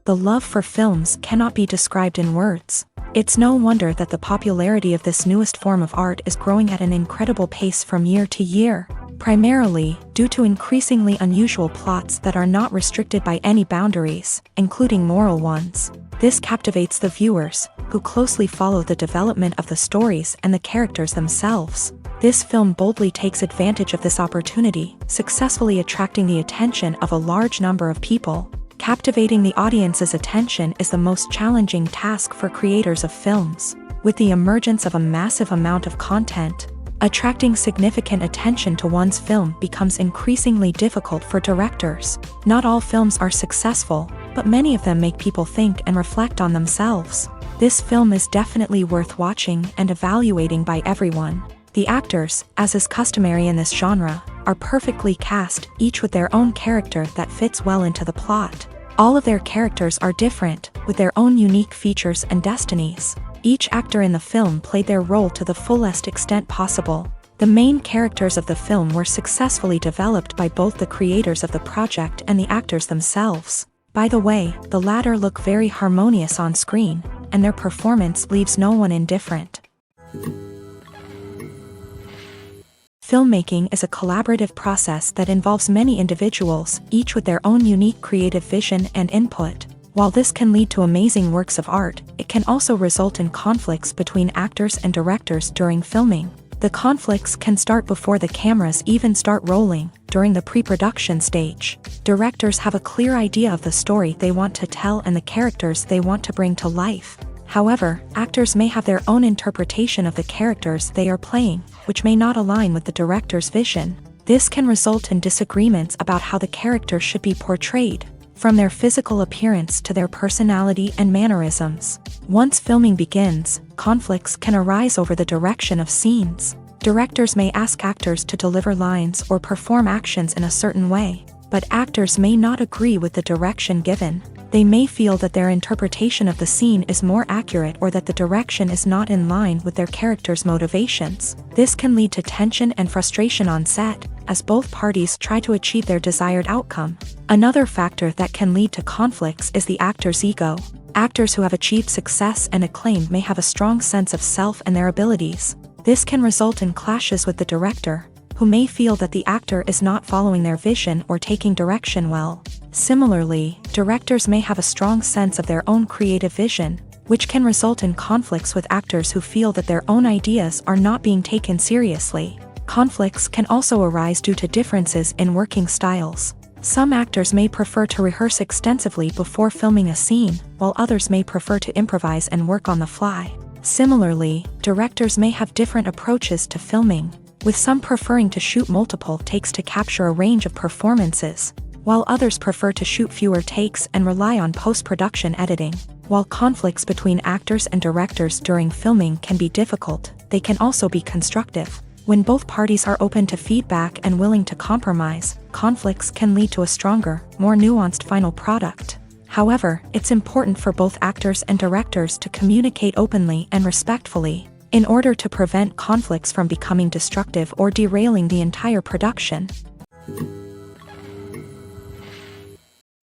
The love for films cannot be described in words. It's no wonder that the popularity of this newest form of art is growing at an incredible pace from year to year, primarily due to increasingly unusual plots that are not restricted by any boundaries, including moral ones. This captivates the viewers, who closely follow the development of the stories and the characters themselves. This film boldly takes advantage of this opportunity, successfully attracting the attention of a large number of people. Captivating the audience's attention is the most challenging task for creators of films. With the emergence of a massive amount of content, attracting significant attention to one's film becomes increasingly difficult for directors. Not all films are successful, but many of them make people think and reflect on themselves. This film is definitely worth watching and evaluating by everyone. The actors, as is customary in this genre, are perfectly cast, each with their own character that fits well into the plot. All of their characters are different, with their own unique features and destinies. Each actor in the film played their role to the fullest extent possible. The main characters of the film were successfully developed by both the creators of the project and the actors themselves. By the way, the latter look very harmonious on screen, and their performance leaves no one indifferent. Filmmaking is a collaborative process that involves many individuals, each with their own unique creative vision and input. While this can lead to amazing works of art, it can also result in conflicts between actors and directors during filming. The conflicts can start before the cameras even start rolling, during the pre-production stage. Directors have a clear idea of the story they want to tell and the characters they want to bring to life. However, actors may have their own interpretation of the characters they are playing, which may not align with the director's vision. This can result in disagreements about how the character should be portrayed, from their physical appearance to their personality and mannerisms. Once filming begins, conflicts can arise over the direction of scenes. Directors may ask actors to deliver lines or perform actions in a certain way, but actors may not agree with the direction given. They may feel that their interpretation of the scene is more accurate or that the direction is not in line with their character's motivations. This can lead to tension and frustration on set, as both parties try to achieve their desired outcome. Another factor that can lead to conflicts is the actor's ego. Actors who have achieved success and acclaim may have a strong sense of self and their abilities. This can result in clashes with the director, who may feel that the actor is not following their vision or taking direction well. Similarly, directors may have a strong sense of their own creative vision, which can result in conflicts with actors who feel that their own ideas are not being taken seriously. Conflicts can also arise due to differences in working styles. Some actors may prefer to rehearse extensively before filming a scene, while others may prefer to improvise and work on the fly. Similarly, directors may have different approaches to filming, with some preferring to shoot multiple takes to capture a range of performances, while others prefer to shoot fewer takes and rely on post-production editing. While conflicts between actors and directors during filming can be difficult, they can also be constructive. When both parties are open to feedback and willing to compromise, conflicts can lead to a stronger, more nuanced final product. However, it's important for both actors and directors to communicate openly and respectfully, in order to prevent conflicts from becoming destructive or derailing the entire production.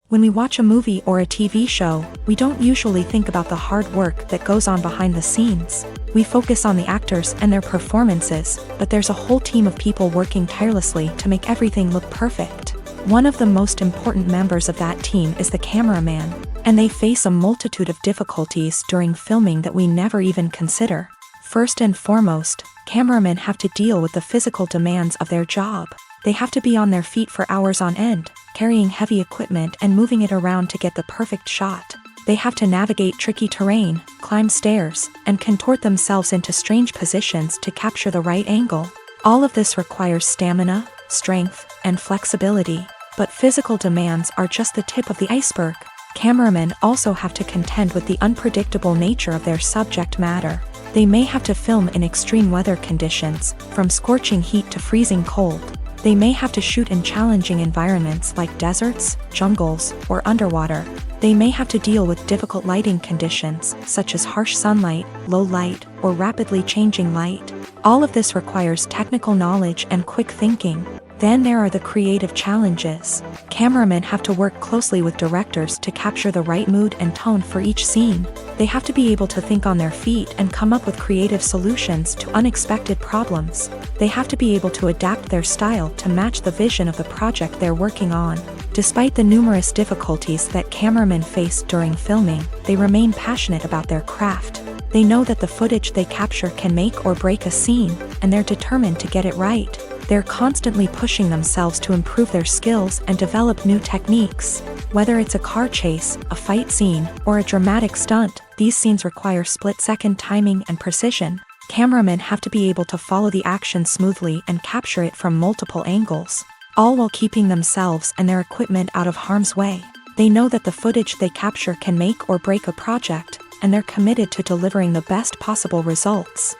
When we watch a movie or a TV show, we don't usually think about the hard work that goes on behind the scenes. We focus on the actors and their performances, but there's a whole team of people working tirelessly to make everything look perfect. One of the most important members of that team is the cameraman, and they face a multitude of difficulties during filming that we never even consider. First and foremost, cameramen have to deal with the physical demands of their job. They have to be on their feet for hours on end, carrying heavy equipment and moving it around to get the perfect shot. They have to navigate tricky terrain, climb stairs, and contort themselves into strange positions to capture the right angle. All of this requires stamina, strength, and flexibility. But physical demands are just the tip of the iceberg. Cameramen also have to contend with the unpredictable nature of their subject matter. They may have to film in extreme weather conditions, from scorching heat to freezing cold. They may have to shoot in challenging environments like deserts, jungles, or underwater. They may have to deal with difficult lighting conditions, such as harsh sunlight, low light, or rapidly changing light. All of this requires technical knowledge and quick thinking. Then there are the creative challenges. Cameramen have to work closely with directors to capture the right mood and tone for each scene. They have to be able to think on their feet and come up with creative solutions to unexpected problems. They have to be able to adapt their style to match the vision of the project they're working on. Despite the numerous difficulties that cameramen face during filming, they remain passionate about their craft. They know that the footage they capture can make or break a scene, and they're determined to get it right. They're constantly pushing themselves to improve their skills and develop new techniques. Whether it's a car chase, a fight scene, or a dramatic stunt, these scenes require split-second timing and precision. Cameramen have to be able to follow the action smoothly and capture it from multiple angles, all while keeping themselves and their equipment out of harm's way. They know that the footage they capture can make or break a project, and they're committed to delivering the best possible results.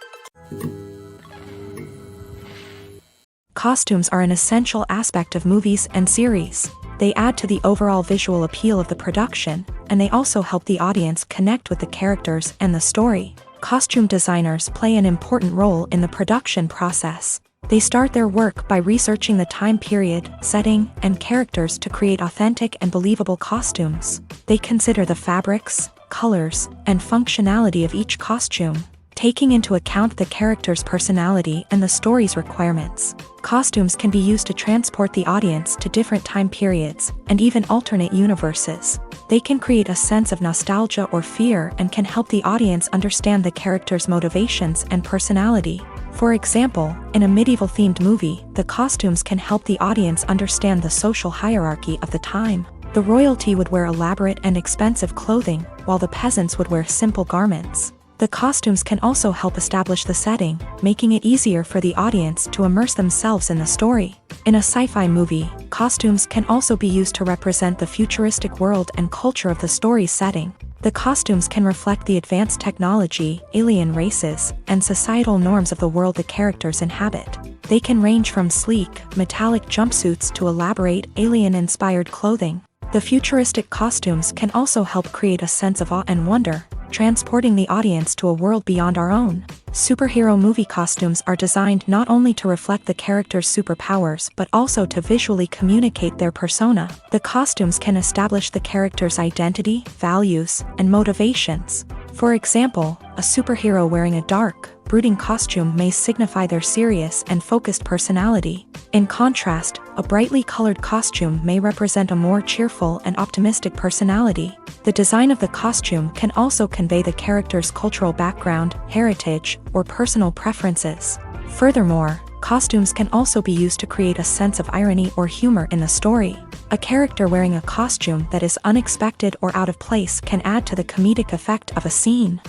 Costumes are an essential aspect of movies and series. They add to the overall visual appeal of the production, and they also help the audience connect with the characters and the story. Costume designers play an important role in the production process. They start their work by researching the time period, setting, and characters to create authentic and believable costumes. They consider the fabrics, colors, and functionality of each costume, taking into account the character's personality and the story's requirements. Costumes can be used to transport the audience to different time periods and even alternate universes. They can create a sense of nostalgia or fear and can help the audience understand the character's motivations and personality. For example, in a medieval-themed movie, the costumes can help the audience understand the social hierarchy of the time. The royalty would wear elaborate and expensive clothing, while the peasants would wear simple garments. The costumes can also help establish the setting, making it easier for the audience to immerse themselves in the story. In a sci-fi movie, costumes can also be used to represent the futuristic world and culture of the story's setting. The costumes can reflect the advanced technology, alien races, and societal norms of the world the characters inhabit. They can range from sleek, metallic jumpsuits to elaborate, alien-inspired clothing. The futuristic costumes can also help create a sense of awe and wonder, transporting the audience to a world beyond our own. Superhero movie costumes are designed not only to reflect the character's superpowers but also to visually communicate their persona. The costumes can establish the character's identity, values, and motivations. For example, a superhero wearing a dark, brooding costume may signify their serious and focused personality. In contrast, a brightly colored costume may represent a more cheerful and optimistic personality. The design of the costume can also convey the character's cultural background, heritage, or personal preferences. Furthermore, costumes can also be used to create a sense of irony or humor in the story. A character wearing a costume that is unexpected or out of place can add to the comedic effect of a scene.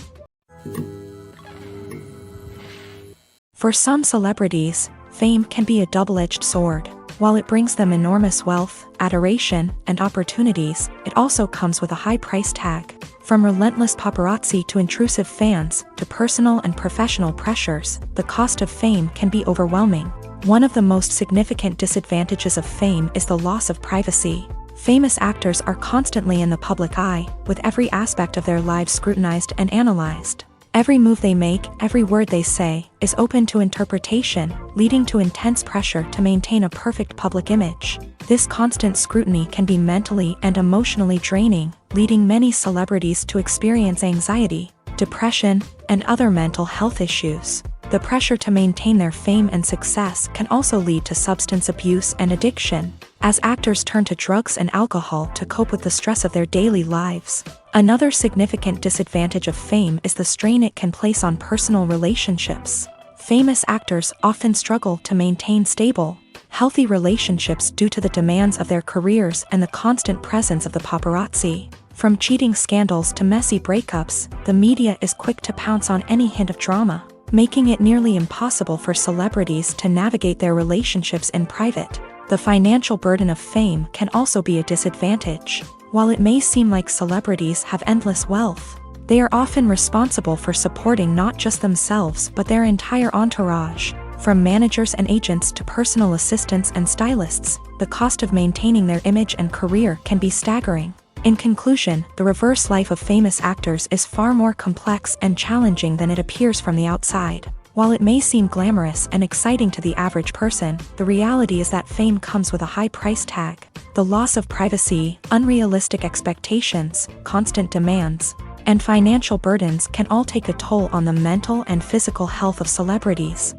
For some celebrities, fame can be a double-edged sword. While it brings them enormous wealth, adoration, and opportunities, it also comes with a high price tag. From relentless paparazzi to intrusive fans, to personal and professional pressures, the cost of fame can be overwhelming. One of the most significant disadvantages of fame is the loss of privacy. Famous actors are constantly in the public eye, with every aspect of their lives scrutinized and analyzed. Every move they make, every word they say, is open to interpretation, leading to intense pressure to maintain a perfect public image. This constant scrutiny can be mentally and emotionally draining, leading many celebrities to experience anxiety, depression, and other mental health issues. The pressure to maintain their fame and success can also lead to substance abuse and addiction, as actors turn to drugs and alcohol to cope with the stress of their daily lives. Another significant disadvantage of fame is the strain it can place on personal relationships. Famous actors often struggle to maintain stable, healthy relationships due to the demands of their careers and the constant presence of the paparazzi. From cheating scandals to messy breakups, the media is quick to pounce on any hint of drama, making it nearly impossible for celebrities to navigate their relationships in private. The financial burden of fame can also be a disadvantage. While it may seem like celebrities have endless wealth, they are often responsible for supporting not just themselves but their entire entourage. From managers and agents to personal assistants and stylists, the cost of maintaining their image and career can be staggering. In conclusion, the reverse life of famous actors is far more complex and challenging than it appears from the outside. While it may seem glamorous and exciting to the average person, the reality is that fame comes with a high price tag. The loss of privacy, unrealistic expectations, constant demands, and financial burdens can all take a toll on the mental and physical health of celebrities.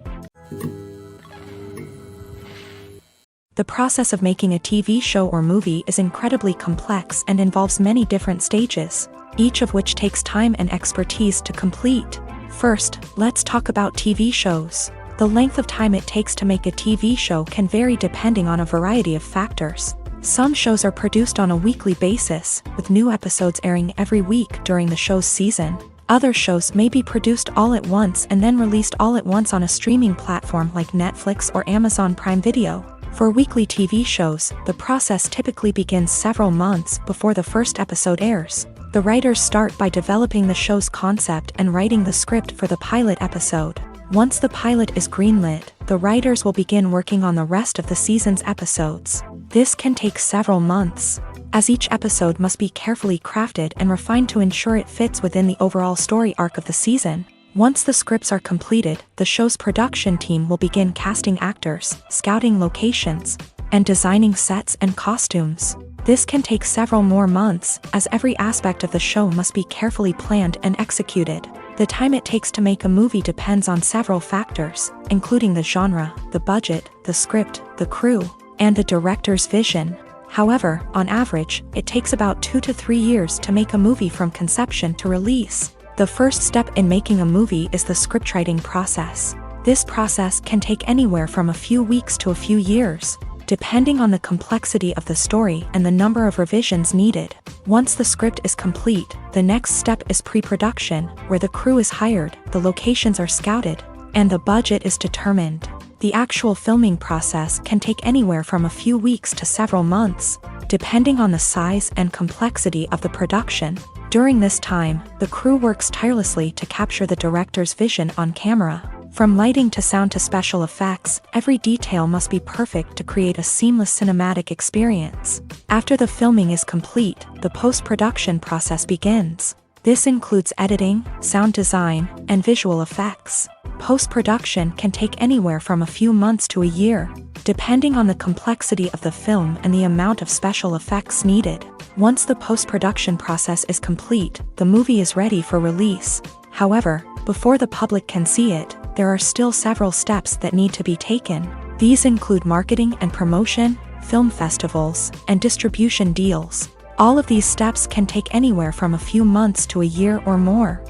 The process of making a TV show or movie is incredibly complex and involves many different stages, each of which takes time and expertise to complete. First, let's talk about TV shows. The length of time it takes to make a TV show can vary depending on a variety of factors. Some shows are produced on a weekly basis, with new episodes airing every week during the show's season. Other shows may be produced all at once and then released all at once on a streaming platform like Netflix or Amazon Prime Video. For weekly TV shows, the process typically begins several months before the first episode airs. The writers start by developing the show's concept and writing the script for the pilot episode. Once the pilot is greenlit, the writers will begin working on the rest of the season's episodes. This can take several months, as each episode must be carefully crafted and refined to ensure it fits within the overall story arc of the season. Once the scripts are completed, the show's production team will begin casting actors, scouting locations, and designing sets and costumes. This can take several more months, as every aspect of the show must be carefully planned and executed. The time it takes to make a movie depends on several factors, including the genre, the budget, the script, the crew, and the director's vision. However, on average, it takes about 2 to 3 years to make a movie from conception to release. The first step in making a movie is the scriptwriting process. This process can take anywhere from a few weeks to a few years, depending on the complexity of the story and the number of revisions needed. Once the script is complete, the next step is pre-production, where the crew is hired, the locations are scouted, and the budget is determined. The actual filming process can take anywhere from a few weeks to several months, depending on the size and complexity of the production. During this time, the crew works tirelessly to capture the director's vision on camera. From lighting to sound to special effects, every detail must be perfect to create a seamless cinematic experience. After the filming is complete, the post-production process begins. This includes editing, sound design, and visual effects. Post-production can take anywhere from a few months to a year, depending on the complexity of the film and the amount of special effects needed. Once the post-production process is complete, the movie is ready for release. However, before the public can see it, there are still several steps that need to be taken. These include marketing and promotion, film festivals, and distribution deals. All of these steps can take anywhere from a few months to a year or more.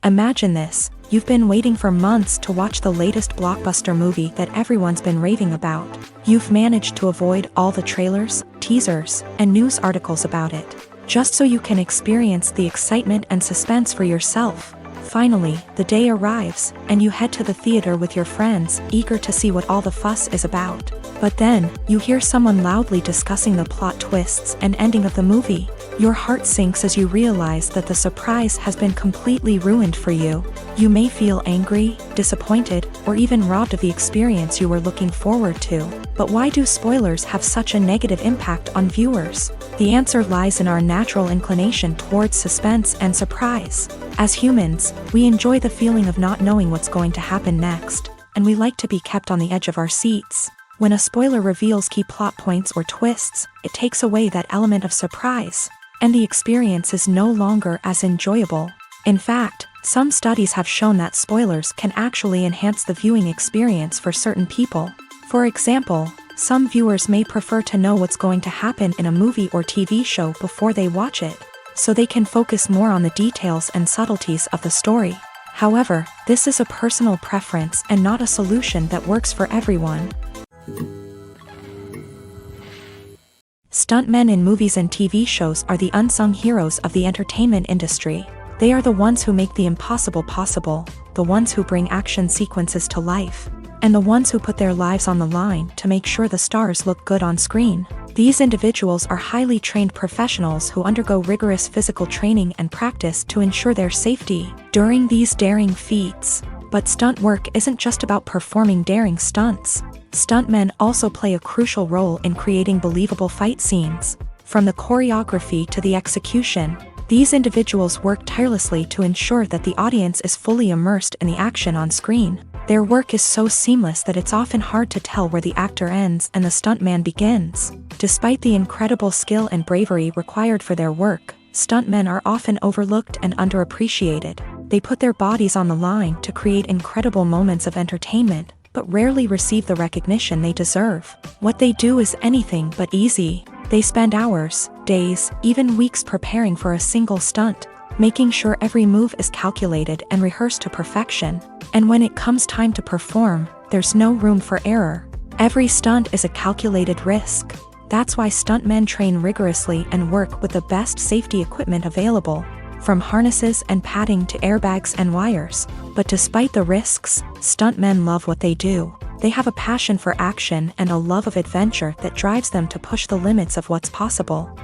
Imagine this: you've been waiting for months to watch the latest blockbuster movie that everyone's been raving about. You've managed to avoid all the trailers, teasers, and news articles about it, just so you can experience the excitement and suspense for yourself. Finally, the day arrives, and you head to the theater with your friends, eager to see what all the fuss is about. But then, you hear someone loudly discussing the plot twists and ending of the movie. Your heart sinks as you realize that the surprise has been completely ruined for you. You may feel angry, disappointed, or even robbed of the experience you were looking forward to. But why do spoilers have such a negative impact on viewers? The answer lies in our natural inclination towards suspense and surprise. As humans, we enjoy the feeling of not knowing what's going to happen next, and we like to be kept on the edge of our seats. When a spoiler reveals key plot points or twists, it takes away that element of surprise, and the experience is no longer as enjoyable. In fact, some studies have shown that spoilers can actually enhance the viewing experience for certain people. For example, some viewers may prefer to know what's going to happen in a movie or TV show before they watch it, so they can focus more on the details and subtleties of the story. However, this is a personal preference and not a solution that works for everyone. Stuntmen in movies and TV shows are the unsung heroes of the entertainment industry. They are the ones who make the impossible possible, the ones who bring action sequences to life, and the ones who put their lives on the line to make sure the stars look good on screen. These individuals are highly trained professionals who undergo rigorous physical training and practice to ensure their safety during these daring feats. But stunt work isn't just about performing daring stunts. Stuntmen also play a crucial role in creating believable fight scenes. From the choreography to the execution, These individuals work tirelessly to ensure that the audience is fully immersed in the action on screen. Their work is so seamless that it's often hard to tell where the actor ends and the stuntman begins. Despite the incredible skill and bravery required for their work, stuntmen are often overlooked and underappreciated. They put their bodies on the line to create incredible moments of entertainment, but rarely receive the recognition they deserve. What they do is anything but easy. They spend hours, days, even weeks preparing for a single stunt, making sure every move is calculated and rehearsed to perfection. And when it comes time to perform, there's no room for error. Every stunt is a calculated risk. That's why stuntmen train rigorously and work with the best safety equipment available, from harnesses and padding to airbags and wires. But despite the risks, stuntmen love what they do. They have a passion for action and a love of adventure that drives them to push the limits of what's possible.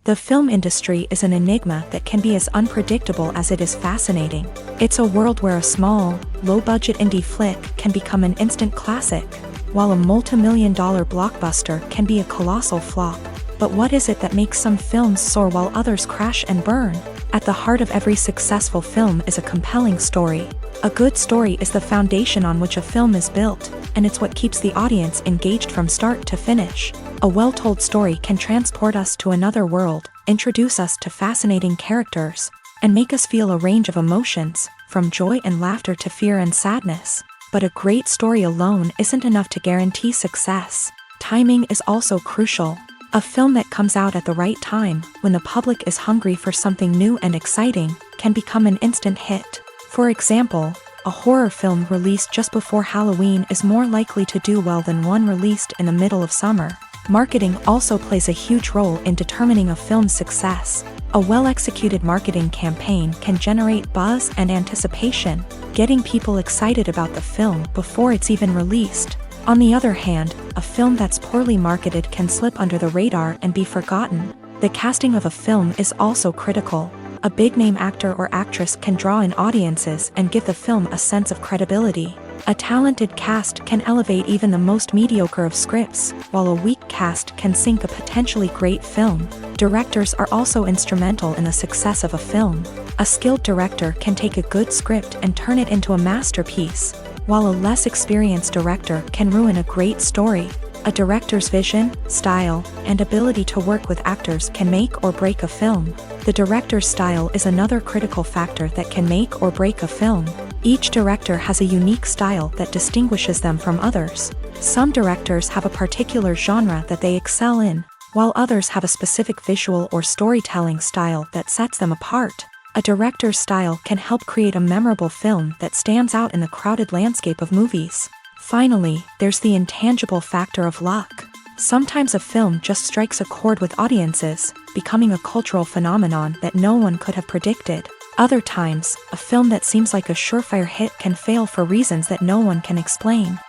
The film industry is an enigma that can be as unpredictable as it is fascinating. It's a world where a small, low-budget indie flick can become an instant classic, while a multi-million-dollar blockbuster can be a colossal flop. But what is it that makes some films soar while others crash and burn? At the heart of every successful film is a compelling story. A good story is the foundation on which a film is built, and it's what keeps the audience engaged from start to finish. A well-told story can transport us to another world, introduce us to fascinating characters, and make us feel a range of emotions, from joy and laughter to fear and sadness. But a great story alone isn't enough to guarantee success. Timing is also crucial. A film that comes out at the right time, when the public is hungry for something new and exciting, can become an instant hit. For example, a horror film released just before Halloween is more likely to do well than one released in the middle of summer. Marketing also plays a huge role in determining a film's success. A well-executed marketing campaign can generate buzz and anticipation, getting people excited about the film before it's even released. On the other hand, a film that's poorly marketed can slip under the radar and be forgotten. The casting of a film is also critical. A big-name actor or actress can draw in audiences and give the film a sense of credibility. A talented cast can elevate even the most mediocre of scripts, while a weak cast can sink a potentially great film. Directors are also instrumental in the success of a film. A skilled director can take a good script and turn it into a masterpiece, while a less experienced director can ruin a great story. A director's vision, style, and ability to work with actors can make or break a film. The director's style is another critical factor that can make or break a film. Each director has a unique style that distinguishes them from others. Some directors have a particular genre that they excel in, while others have a specific visual or storytelling style that sets them apart. A director's style can help create a memorable film that stands out in the crowded landscape of movies. Finally, there's the intangible factor of luck. Sometimes a film just strikes a chord with audiences, becoming a cultural phenomenon that no one could have predicted. Other times, a film that seems like a surefire hit can fail for reasons that no one can explain.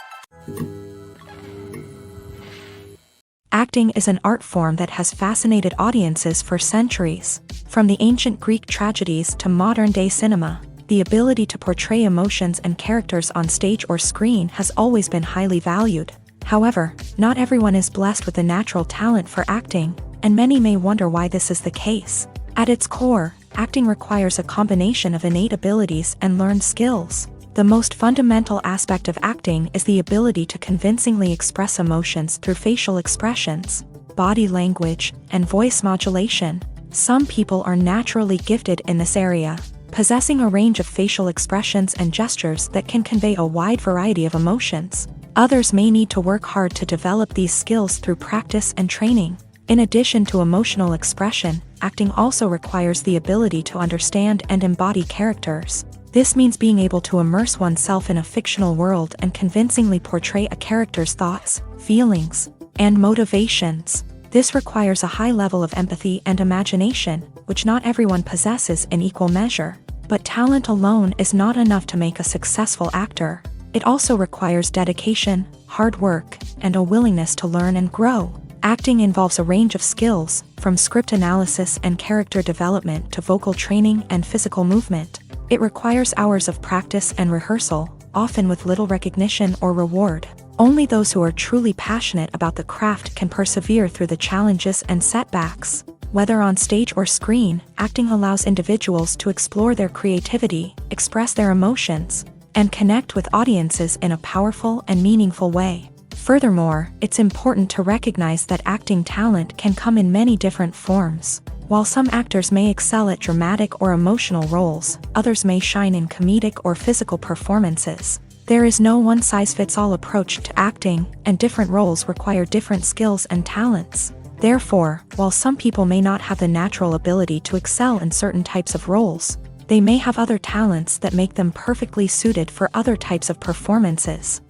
Acting is an art form that has fascinated audiences for centuries. From the ancient Greek tragedies to modern-day cinema, the ability to portray emotions and characters on stage or screen has always been highly valued. However, not everyone is blessed with a natural talent for acting, and many may wonder why this is the case. At its core, acting requires a combination of innate abilities and learned skills. The most fundamental aspect of acting is the ability to convincingly express emotions through facial expressions, body language, and voice modulation. Some people are naturally gifted in this area, possessing a range of facial expressions and gestures that can convey a wide variety of emotions. Others may need to work hard to develop these skills through practice and training. In addition to emotional expression, acting also requires the ability to understand and embody characters. This means being able to immerse oneself in a fictional world and convincingly portray a character's thoughts, feelings, and motivations. This requires a high level of empathy and imagination, which not everyone possesses in equal measure. But talent alone is not enough to make a successful actor. It also requires dedication, hard work, and a willingness to learn and grow. Acting involves a range of skills, from script analysis and character development to vocal training and physical movement. It requires hours of practice and rehearsal, often with little recognition or reward. Only those who are truly passionate about the craft can persevere through the challenges and setbacks. Whether on stage or screen, acting allows individuals to explore their creativity, express their emotions, and connect with audiences in a powerful and meaningful way. Furthermore, it's important to recognize that acting talent can come in many different forms. While some actors may excel at dramatic or emotional roles, others may shine in comedic or physical performances. There is no one-size-fits-all approach to acting, and different roles require different skills and talents. Therefore, while some people may not have the natural ability to excel in certain types of roles, they may have other talents that make them perfectly suited for other types of performances.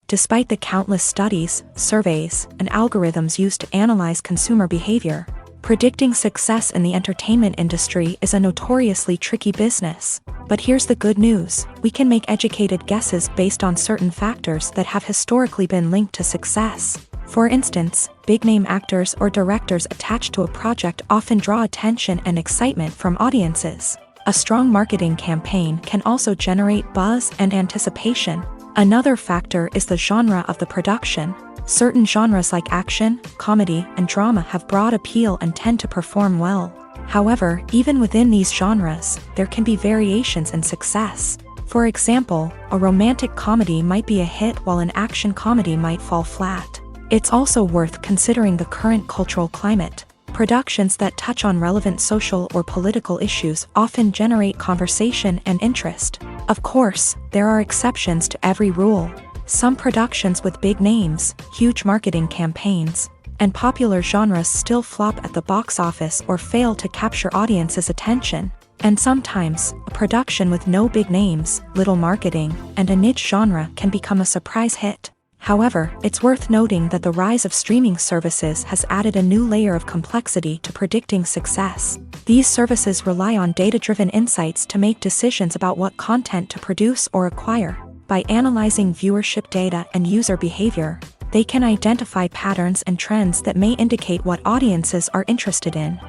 Despite the countless studies, surveys, and algorithms used to analyze consumer behavior, predicting success in the entertainment industry is a notoriously tricky business. But here's the good news: we can make educated guesses based on certain factors that have historically been linked to success. For instance, big-name actors or directors attached to a project often draw attention and excitement from audiences. A strong marketing campaign can also generate buzz and anticipation. Another factor is the genre of the production. Certain genres like action, comedy, and drama have broad appeal and tend to perform well. However, even within these genres, there can be variations in success. For example, a romantic comedy might be a hit while an action comedy might fall flat. It's also worth considering the current cultural climate. Productions that touch on relevant social or political issues often generate conversation and interest. Of course, there are exceptions to every rule. Some productions with big names, huge marketing campaigns, and popular genres still flop at the box office or fail to capture audiences' attention. And sometimes, a production with no big names, little marketing, and a niche genre can become a surprise hit. However, it's worth noting that the rise of streaming services has added a new layer of complexity to predicting success. These services rely on data-driven insights to make decisions about what content to produce or acquire. By analyzing viewership data and user behavior, they can identify patterns and trends that may indicate what audiences are interested in.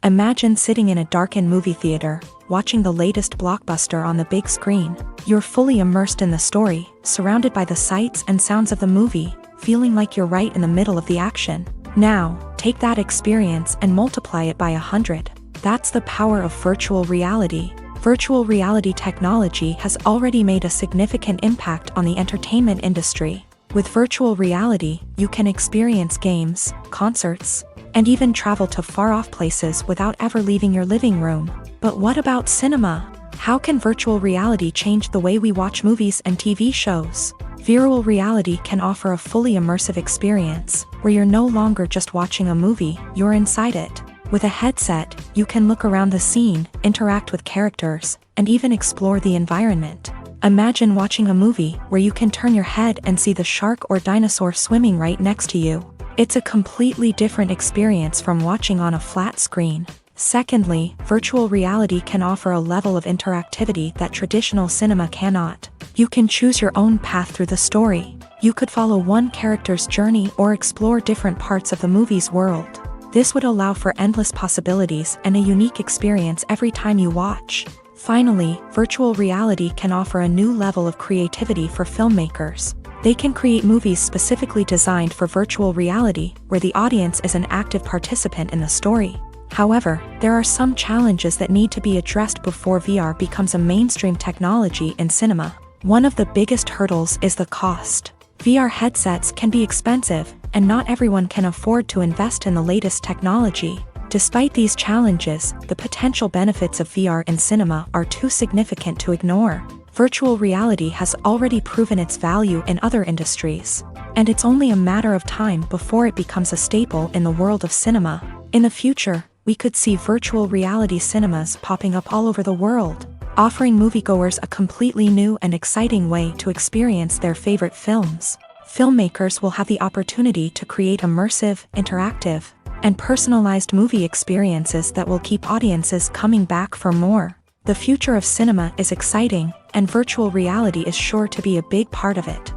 Imagine sitting in a darkened movie theater, watching the latest blockbuster on the big screen. You're fully immersed in the story, surrounded by the sights and sounds of the movie, feeling like you're right in the middle of the action. Now, take that experience and multiply it by 100. That's the power of virtual reality. Virtual reality technology has already made a significant impact on the entertainment industry. With virtual reality, you can experience games, concerts, and even travel to far-off places without ever leaving your living room. But what about cinema? How can virtual reality change the way we watch movies and TV shows? Virtual reality can offer a fully immersive experience, where you're no longer just watching a movie, you're inside it. With a headset, you can look around the scene, interact with characters, and even explore the environment. Imagine watching a movie where you can turn your head and see the shark or dinosaur swimming right next to you. It's a completely different experience from watching on a flat screen. Secondly, virtual reality can offer a level of interactivity that traditional cinema cannot. You can choose your own path through the story. You could follow one character's journey or explore different parts of the movie's world. This would allow for endless possibilities and a unique experience every time you watch. Finally, virtual reality can offer a new level of creativity for filmmakers. They can create movies specifically designed for virtual reality, where the audience is an active participant in the story. However, there are some challenges that need to be addressed before VR becomes a mainstream technology in cinema. One of the biggest hurdles is the cost. VR headsets can be expensive, and not everyone can afford to invest in the latest technology. Despite these challenges, the potential benefits of VR in cinema are too significant to ignore. Virtual reality has already proven its value in other industries, and it's only a matter of time before it becomes a staple in the world of cinema. In the future, we could see virtual reality cinemas popping up all over the world, offering moviegoers a completely new and exciting way to experience their favorite films. Filmmakers will have the opportunity to create immersive, interactive, and personalized movie experiences that will keep audiences coming back for more. The future of cinema is exciting, and virtual reality is sure to be a big part of it.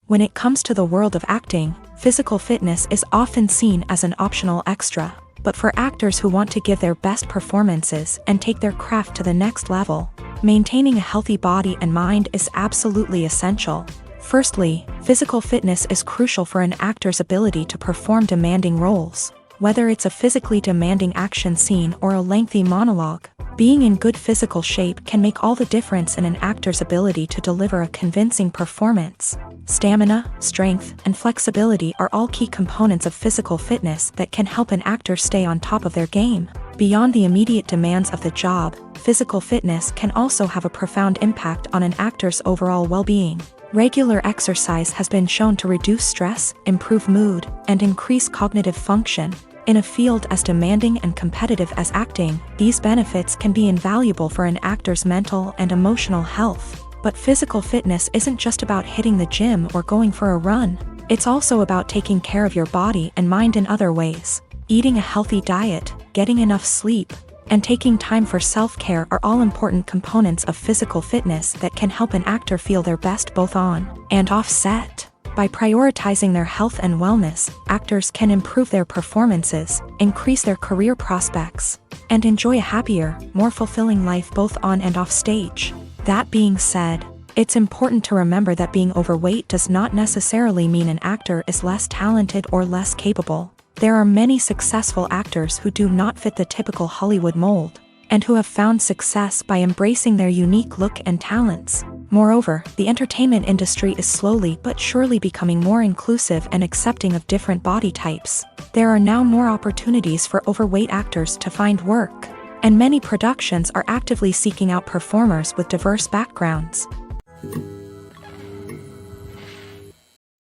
When it comes to the world of acting, physical fitness is often seen as an optional extra. But for actors who want to give their best performances and take their craft to the next level, maintaining a healthy body and mind is absolutely essential. Firstly, physical fitness is crucial for an actor's ability to perform demanding roles. Whether it's a physically demanding action scene or a lengthy monologue, being in good physical shape can make all the difference in an actor's ability to deliver a convincing performance. Stamina, strength, and flexibility are all key components of physical fitness that can help an actor stay on top of their game. Beyond the immediate demands of the job, physical fitness can also have a profound impact on an actor's overall well-being. Regular exercise has been shown to reduce stress, improve mood, and increase cognitive function. In a field as demanding and competitive as acting, these benefits can be invaluable for an actor's mental and emotional health. But physical fitness isn't just about hitting the gym or going for a run. It's also about taking care of your body and mind in other ways. Eating a healthy diet, getting enough sleep, and taking time for self-care are all important components of physical fitness that can help an actor feel their best both on and off set. By prioritizing their health and wellness, actors can improve their performances, increase their career prospects, and enjoy a happier, more fulfilling life both on and off stage. That being said, it's important to remember that being overweight does not necessarily mean an actor is less talented or less capable. There are many successful actors who do not fit the typical Hollywood mold, and who have found success by embracing their unique look and talents. Moreover, the entertainment industry is slowly but surely becoming more inclusive and accepting of different body types. There are now more opportunities for overweight actors to find work, and many productions are actively seeking out performers with diverse backgrounds.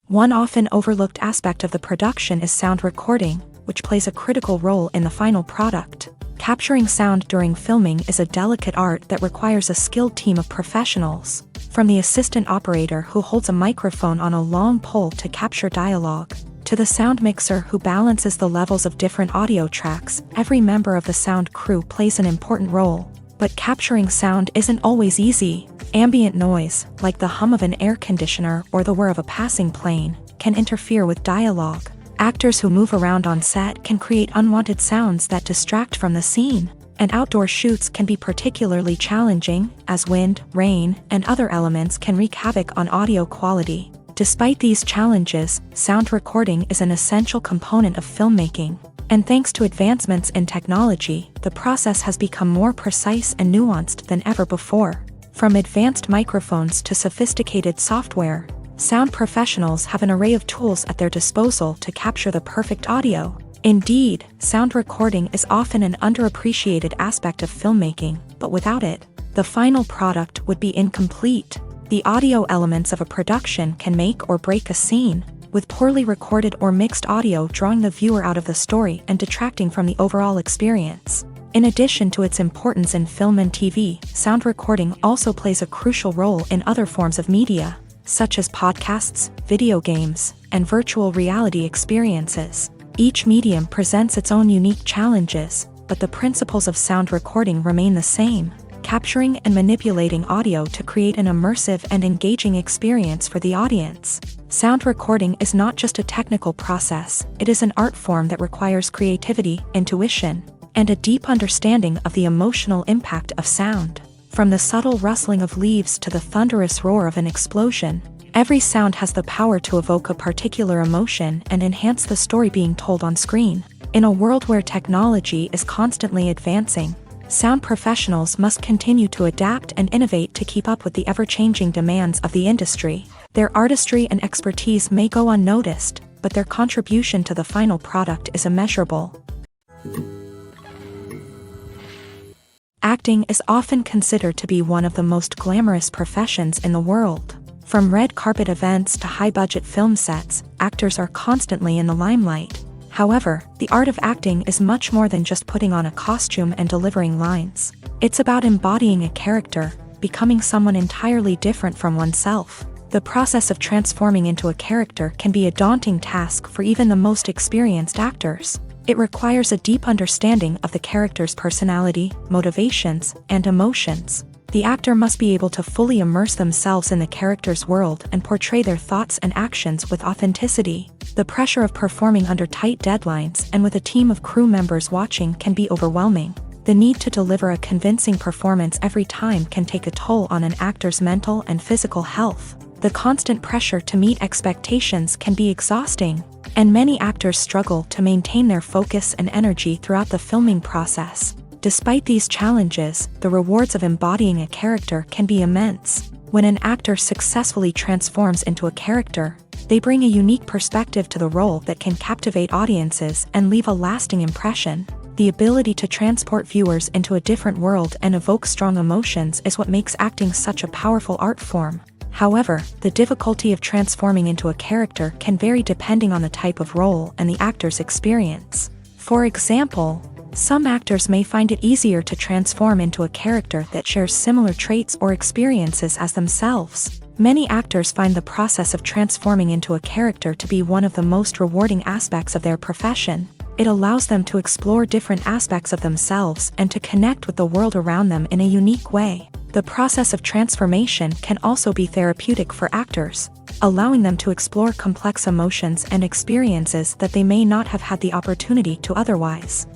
One often overlooked aspect of the production is sound recording, which plays a critical role in the final product. Capturing sound during filming is a delicate art that requires a skilled team of professionals. From the assistant operator who holds a microphone on a long pole to capture dialogue, to the sound mixer who balances the levels of different audio tracks, every member of the sound crew plays an important role. But capturing sound isn't always easy. Ambient noise, like the hum of an air conditioner or the whir of a passing plane, can interfere with dialogue. Actors who move around on set can create unwanted sounds that distract from the scene. And outdoor shoots can be particularly challenging, as wind, rain, and other elements can wreak havoc on audio quality. Despite these challenges, sound recording is an essential component of filmmaking. And thanks to advancements in technology, the process has become more precise and nuanced than ever before. From advanced microphones to sophisticated software, sound professionals have an array of tools at their disposal to capture the perfect audio. Indeed, sound recording is often an underappreciated aspect of filmmaking, but without it, the final product would be incomplete. The audio elements of a production can make or break a scene, with poorly recorded or mixed audio drawing the viewer out of the story and detracting from the overall experience. In addition to its importance in film and TV, sound recording also plays a crucial role in other forms of media, such as podcasts, video games, and virtual reality experiences. Each medium presents its own unique challenges, but the principles of sound recording remain the same, capturing and manipulating audio to create an immersive and engaging experience for the audience. Sound recording is not just a technical process, it is an art form that requires creativity, intuition, and a deep understanding of the emotional impact of sound. From the subtle rustling of leaves to the thunderous roar of an explosion, every sound has the power to evoke a particular emotion and enhance the story being told on screen. In a world where technology is constantly advancing, sound professionals must continue to adapt and innovate to keep up with the ever-changing demands of the industry. Their artistry and expertise may go unnoticed, but their contribution to the final product is immeasurable. Acting is often considered to be one of the most glamorous professions in the world. From red carpet events to high-budget film sets, actors are constantly in the limelight. However, the art of acting is much more than just putting on a costume and delivering lines. It's about embodying a character, becoming someone entirely different from oneself. The process of transforming into a character can be a daunting task for even the most experienced actors. It requires a deep understanding of the character's personality, motivations, and emotions. The actor must be able to fully immerse themselves in the character's world and portray their thoughts and actions with authenticity. The pressure of performing under tight deadlines and with a team of crew members watching can be overwhelming. The need to deliver a convincing performance every time can take a toll on an actor's mental and physical health. The constant pressure to meet expectations can be exhausting, and many actors struggle to maintain their focus and energy throughout the filming process. Despite these challenges, the rewards of embodying a character can be immense. When an actor successfully transforms into a character, they bring a unique perspective to the role that can captivate audiences and leave a lasting impression. The ability to transport viewers into a different world and evoke strong emotions is what makes acting such a powerful art form. However, the difficulty of transforming into a character can vary depending on the type of role and the actor's experience. For example, some actors may find it easier to transform into a character that shares similar traits or experiences as themselves. Many actors find the process of transforming into a character to be one of the most rewarding aspects of their profession. It allows them to explore different aspects of themselves and to connect with the world around them in a unique way. The process of transformation can also be therapeutic for actors, allowing them to explore complex emotions and experiences that they may not have had the opportunity to otherwise.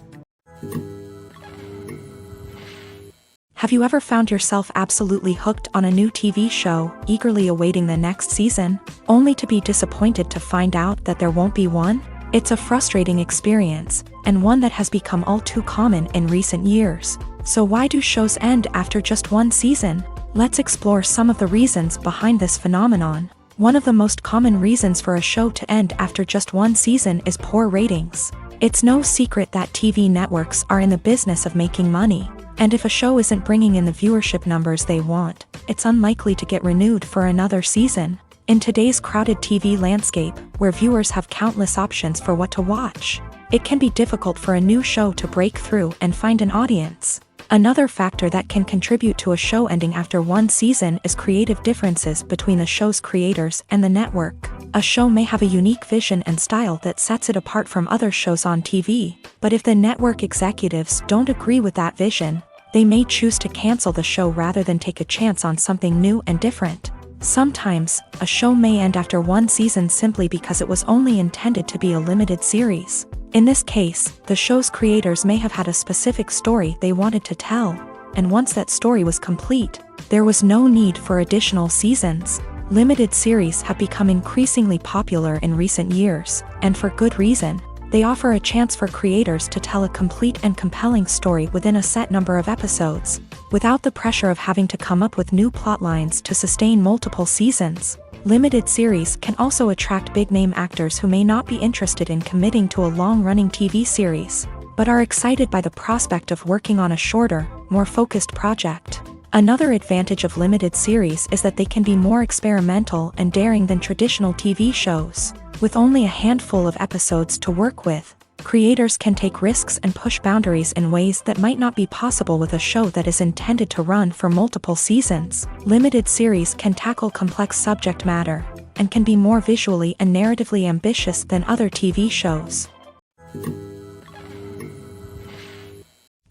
Have you ever found yourself absolutely hooked on a new TV show, eagerly awaiting the next season, only to be disappointed to find out that there won't be one? It's a frustrating experience, and one that has become all too common in recent years. So why do shows end after just one season? Let's explore some of the reasons behind this phenomenon. One of the most common reasons for a show to end after just one season is poor ratings. It's no secret that TV networks are in the business of making money, and if a show isn't bringing in the viewership numbers they want, it's unlikely to get renewed for another season. In today's crowded TV landscape, where viewers have countless options for what to watch, it can be difficult for a new show to break through and find an audience. Another factor that can contribute to a show ending after one season is creative differences between the show's creators and the network. A show may have a unique vision and style that sets it apart from other shows on TV, but if the network executives don't agree with that vision, they may choose to cancel the show rather than take a chance on something new and different. Sometimes, a show may end after one season simply because it was only intended to be a limited series. In this case, the show's creators may have had a specific story they wanted to tell, and once that story was complete, there was no need for additional seasons. Limited series have become increasingly popular in recent years, and for good reason. They offer a chance for creators to tell a complete and compelling story within a set number of episodes, without the pressure of having to come up with new plot lines to sustain multiple seasons. Limited series can also attract big-name actors who may not be interested in committing to a long-running TV series, but are excited by the prospect of working on a shorter, more focused project. Another advantage of limited series is that they can be more experimental and daring than traditional TV shows. With only a handful of episodes to work with, creators can take risks and push boundaries in ways that might not be possible with a show that is intended to run for multiple seasons. Limited series can tackle complex subject matter, and can be more visually and narratively ambitious than other TV shows.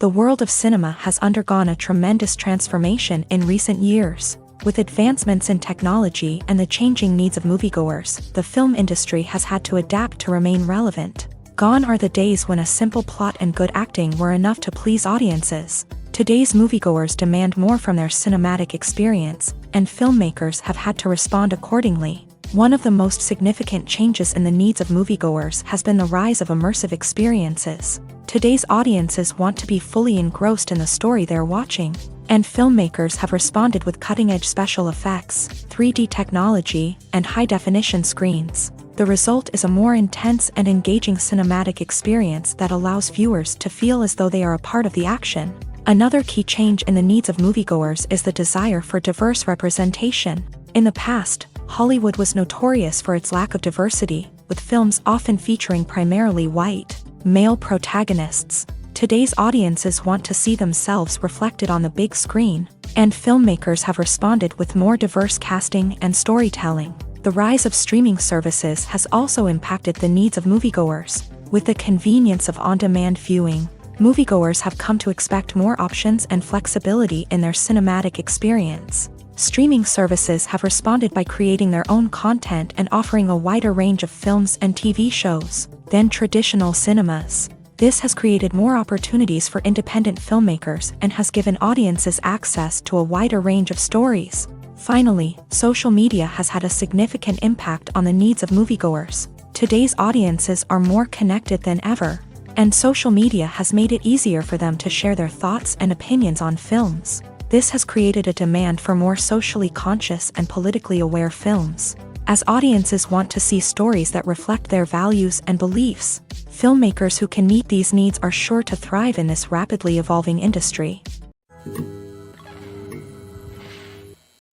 The world of cinema has undergone a tremendous transformation in recent years. With advancements in technology and the changing needs of moviegoers, the film industry has had to adapt to remain relevant. Gone are the days when a simple plot and good acting were enough to please audiences. Today's moviegoers demand more from their cinematic experience, and filmmakers have had to respond accordingly. One of the most significant changes in the needs of moviegoers has been the rise of immersive experiences. Today's audiences want to be fully engrossed in the story they're watching, and filmmakers have responded with cutting-edge special effects, 3D technology, and high-definition screens. The result is a more intense and engaging cinematic experience that allows viewers to feel as though they are a part of the action. Another key change in the needs of moviegoers is the desire for diverse representation. In the past, Hollywood was notorious for its lack of diversity, with films often featuring primarily white, male protagonists. Today's audiences want to see themselves reflected on the big screen, and filmmakers have responded with more diverse casting and storytelling. The rise of streaming services has also impacted the needs of moviegoers. With the convenience of on-demand viewing, moviegoers have come to expect more options and flexibility in their cinematic experience. Streaming services have responded by creating their own content and offering a wider range of films and TV shows than traditional cinemas. This has created more opportunities for independent filmmakers and has given audiences access to a wider range of stories. Finally, social media has had a significant impact on the needs of moviegoers. Today's audiences are more connected than ever, and social media has made it easier for them to share their thoughts and opinions on films. This has created a demand for more socially conscious and politically aware films. As audiences want to see stories that reflect their values and beliefs, filmmakers who can meet these needs are sure to thrive in this rapidly evolving industry.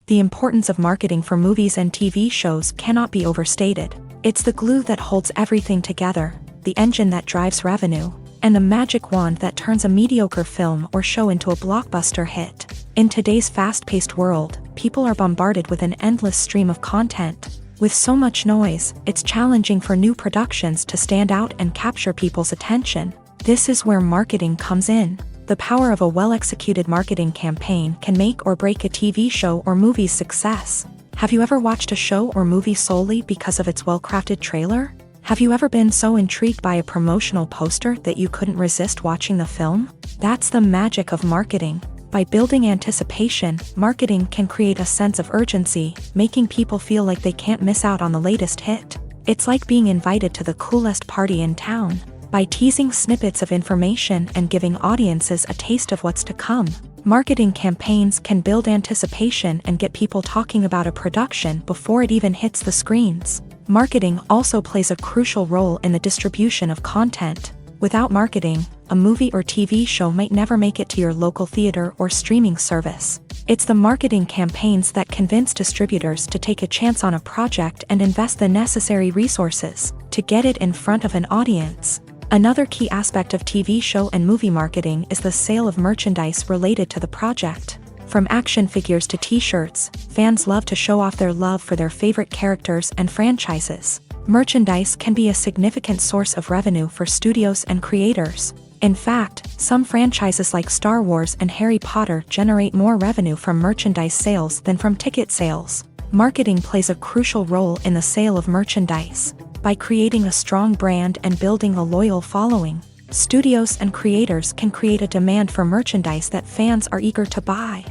The importance of marketing for movies and TV shows cannot be overstated. It's the glue that holds everything together, the engine that drives revenue, and the magic wand that turns a mediocre film or show into a blockbuster hit. In today's fast-paced world, people are bombarded with an endless stream of content. With so much noise, it's challenging for new productions to stand out and capture people's attention. This is where marketing comes in. The power of a well-executed marketing campaign can make or break a TV show or movie's success. Have you ever watched a show or movie solely because of its well-crafted trailer? Have you ever been so intrigued by a promotional poster that you couldn't resist watching the film? That's the magic of marketing. By building anticipation, marketing can create a sense of urgency, making people feel like they can't miss out on the latest hit. It's like being invited to the coolest party in town. By teasing snippets of information and giving audiences a taste of what's to come, marketing campaigns can build anticipation and get people talking about a production before it even hits the screens. Marketing also plays a crucial role in the distribution of content. Without marketing, a movie or TV show might never make it to your local theater or streaming service. It's the marketing campaigns that convince distributors to take a chance on a project and invest the necessary resources to get it in front of an audience. Another key aspect of TV show and movie marketing is the sale of merchandise related to the project. From action figures to t-shirts, fans love to show off their love for their favorite characters and franchises. Merchandise can be a significant source of revenue for studios and creators. In fact, some franchises like Star Wars and Harry Potter generate more revenue from merchandise sales than from ticket sales. Marketing plays a crucial role in the sale of merchandise. By creating a strong brand and building a loyal following, studios and creators can create a demand for merchandise that fans are eager to buy.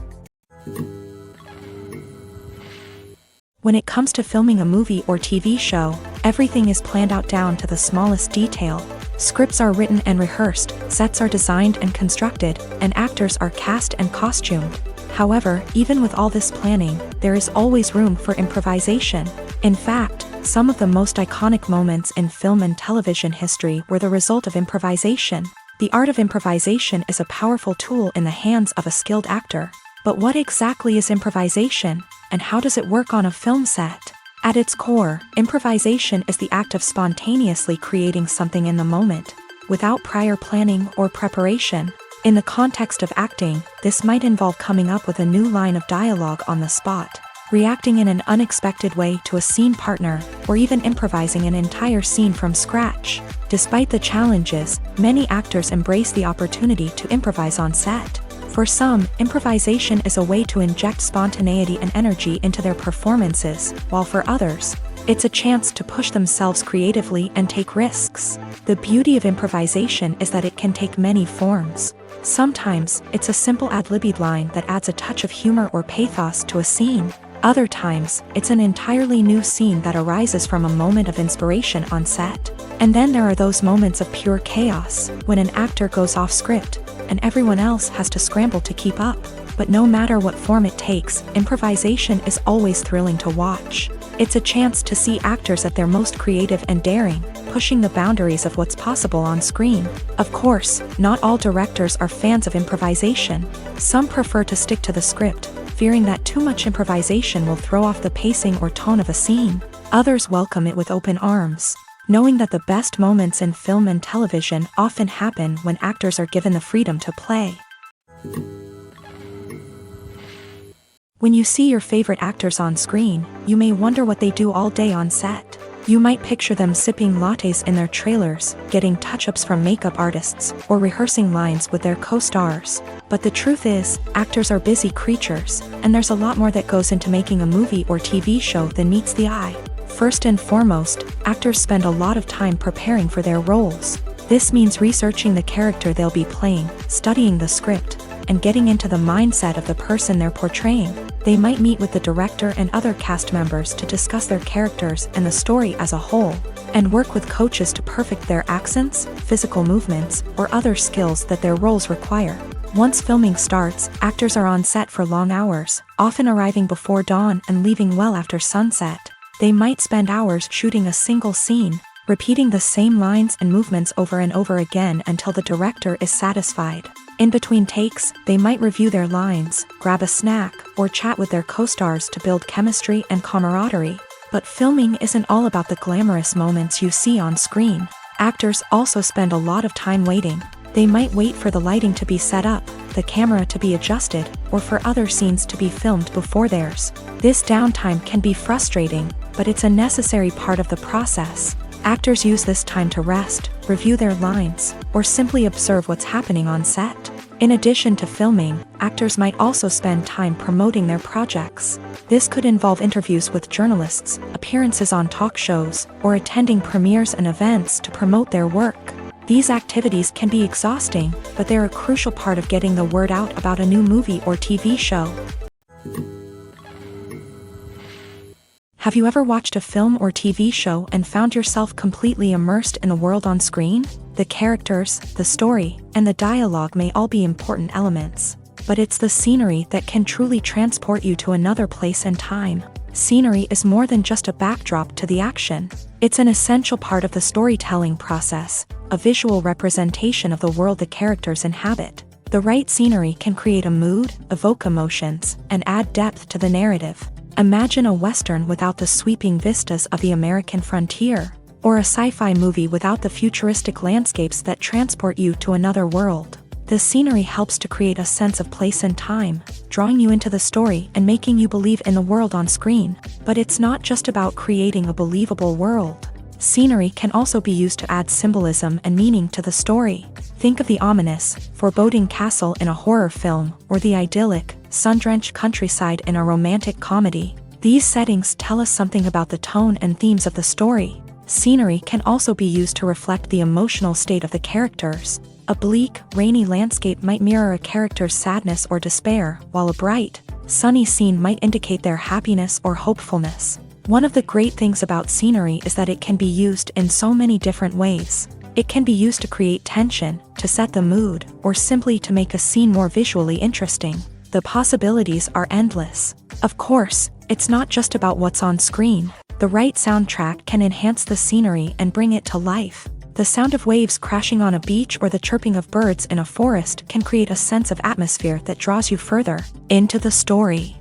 When it comes to filming a movie or TV show, everything is planned out down to the smallest detail. Scripts are written and rehearsed, sets are designed and constructed, and actors are cast and costumed. However, even with all this planning, there is always room for improvisation. In fact, some of the most iconic moments in film and television history were the result of improvisation. The art of improvisation is a powerful tool in the hands of a skilled actor. But what exactly is improvisation, and how does it work on a film set? At its core, improvisation is the act of spontaneously creating something in the moment, without prior planning or preparation. In the context of acting, this might involve coming up with a new line of dialogue on the spot, reacting in an unexpected way to a scene partner, or even improvising an entire scene from scratch. Despite the challenges, many actors embrace the opportunity to improvise on set. For some, improvisation is a way to inject spontaneity and energy into their performances, while for others, it's a chance to push themselves creatively and take risks. The beauty of improvisation is that it can take many forms. Sometimes, it's a simple ad-libbed line that adds a touch of humor or pathos to a scene. Other times, it's an entirely new scene that arises from a moment of inspiration on set. And then there are those moments of pure chaos, when an actor goes off script, and everyone else has to scramble to keep up. But no matter what form it takes, improvisation is always thrilling to watch. It's a chance to see actors at their most creative and daring, pushing the boundaries of what's possible on screen. Of course, not all directors are fans of improvisation. Some prefer to stick to the script, fearing that too much improvisation will throw off the pacing or tone of a scene. Others welcome it with open arms, knowing that the best moments in film and television often happen when actors are given the freedom to play. When you see your favorite actors on screen, you may wonder what they do all day on set. You might picture them sipping lattes in their trailers, getting touch-ups from makeup artists, or rehearsing lines with their co-stars. But the truth is, actors are busy creatures, and there's a lot more that goes into making a movie or TV show than meets the eye. First and foremost, actors spend a lot of time preparing for their roles. This means researching the character they'll be playing, studying the script, and getting into the mindset of the person they're portraying. They might meet with the director and other cast members to discuss their characters and the story as a whole, and work with coaches to perfect their accents, physical movements, or other skills that their roles require. Once filming starts, actors are on set for long hours, often arriving before dawn and leaving well after sunset. They might spend hours shooting a single scene, repeating the same lines and movements over and over again until the director is satisfied. In between takes, they might review their lines, grab a snack, or chat with their co-stars to build chemistry and camaraderie. But filming isn't all about the glamorous moments you see on screen. Actors also spend a lot of time waiting. They might wait for the lighting to be set up, the camera to be adjusted, or for other scenes to be filmed before theirs. This downtime can be frustrating, but it's a necessary part of the process. Actors use this time to rest, review their lines, or simply observe what's happening on set. In addition to filming, actors might also spend time promoting their projects. This could involve interviews with journalists, appearances on talk shows, or attending premieres and events to promote their work. These activities can be exhausting, but they're a crucial part of getting the word out about a new movie or TV show. Have you ever watched a film or TV show and found yourself completely immersed in the world on screen? The characters, the story, and the dialogue may all be important elements, but it's the scenery that can truly transport you to another place and time. Scenery is more than just a backdrop to the action. It's an essential part of the storytelling process, a visual representation of the world the characters inhabit. The right scenery can create a mood, evoke emotions, and add depth to the narrative. Imagine a Western without the sweeping vistas of the American frontier, or a sci-fi movie without the futuristic landscapes that transport you to another world. The scenery helps to create a sense of place and time, drawing you into the story and making you believe in the world on screen. But it's not just about creating a believable world. Scenery can also be used to add symbolism and meaning to the story. Think of the ominous, foreboding castle in a horror film, or the idyllic, sun-drenched countryside in a romantic comedy. These settings tell us something about the tone and themes of the story. Scenery can also be used to reflect the emotional state of the characters. A bleak, rainy landscape might mirror a character's sadness or despair, while a bright, sunny scene might indicate their happiness or hopefulness. One of the great things about scenery is that it can be used in so many different ways. It can be used to create tension, to set the mood, or simply to make a scene more visually interesting. The possibilities are endless. Of course, it's not just about what's on screen. The right soundtrack can enhance the scenery and bring it to life. The sound of waves crashing on a beach or the chirping of birds in a forest can create a sense of atmosphere that draws you further into the story.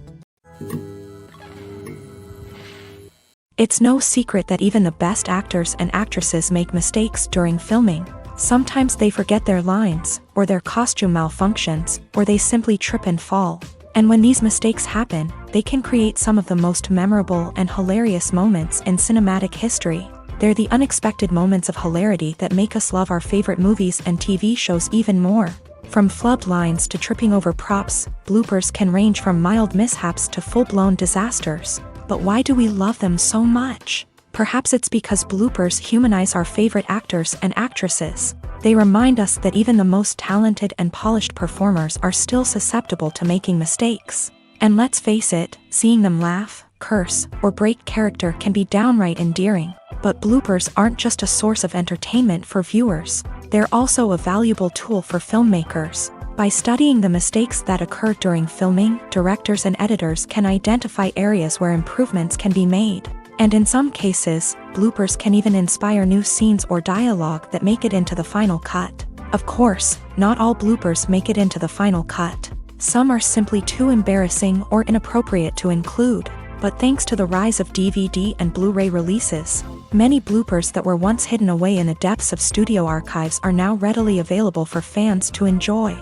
It's no secret that even the best actors and actresses make mistakes during filming. Sometimes they forget their lines, or their costume malfunctions, or they simply trip and fall. And when these mistakes happen, they can create some of the most memorable and hilarious moments in cinematic history. They're the unexpected moments of hilarity that make us love our favorite movies and TV shows even more. From flubbed lines to tripping over props, bloopers can range from mild mishaps to full-blown disasters. But why do we love them so much? Perhaps it's because bloopers humanize our favorite actors and actresses. They remind us that even the most talented and polished performers are still susceptible to making mistakes. And let's face it, seeing them laugh, curse, or break character can be downright endearing. But bloopers aren't just a source of entertainment for viewers. They're also a valuable tool for filmmakers. By studying the mistakes that occur during filming, directors and editors can identify areas where improvements can be made. And in some cases, bloopers can even inspire new scenes or dialogue that make it into the final cut. Of course, not all bloopers make it into the final cut. Some are simply too embarrassing or inappropriate to include. But thanks to the rise of DVD and Blu-ray releases, many bloopers that were once hidden away in the depths of studio archives are now readily available for fans to enjoy.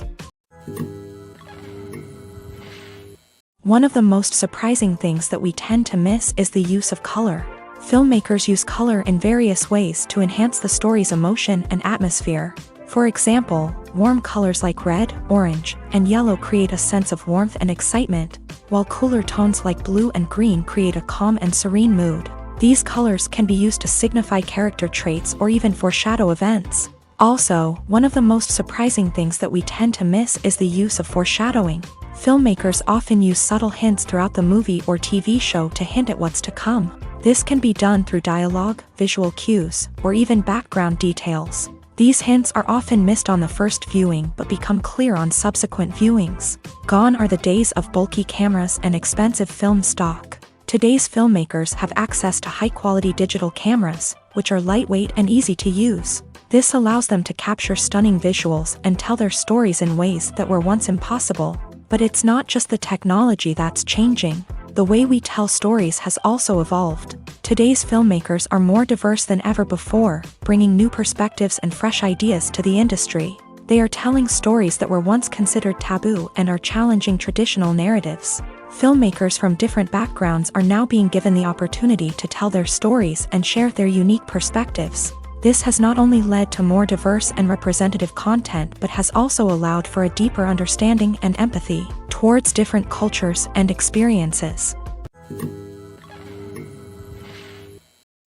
One of the most surprising things that we tend to miss is the use of color. Filmmakers use color in various ways to enhance the story's emotion and atmosphere. For example, warm colors like red, orange, and yellow create a sense of warmth and excitement, while cooler tones like blue and green create a calm and serene mood. These colors can be used to signify character traits or even foreshadow events. Also, one of the most surprising things that we tend to miss is the use of foreshadowing. Filmmakers often use subtle hints throughout the movie or TV show to hint at what's to come. This can be done through dialogue, visual cues, or even background details. These hints are often missed on the first viewing but become clear on subsequent viewings. Gone are the days of bulky cameras and expensive film stock. Today's filmmakers have access to high-quality digital cameras, which are lightweight and easy to use. This allows them to capture stunning visuals and tell their stories in ways that were once impossible. But it's not just the technology that's changing. The way we tell stories has also evolved. Today's filmmakers are more diverse than ever before, bringing new perspectives and fresh ideas to the industry. They are telling stories that were once considered taboo and are challenging traditional narratives. Filmmakers from different backgrounds are now being given the opportunity to tell their stories and share their unique perspectives. This has not only led to more diverse and representative content but has also allowed for a deeper understanding and empathy towards different cultures and experiences.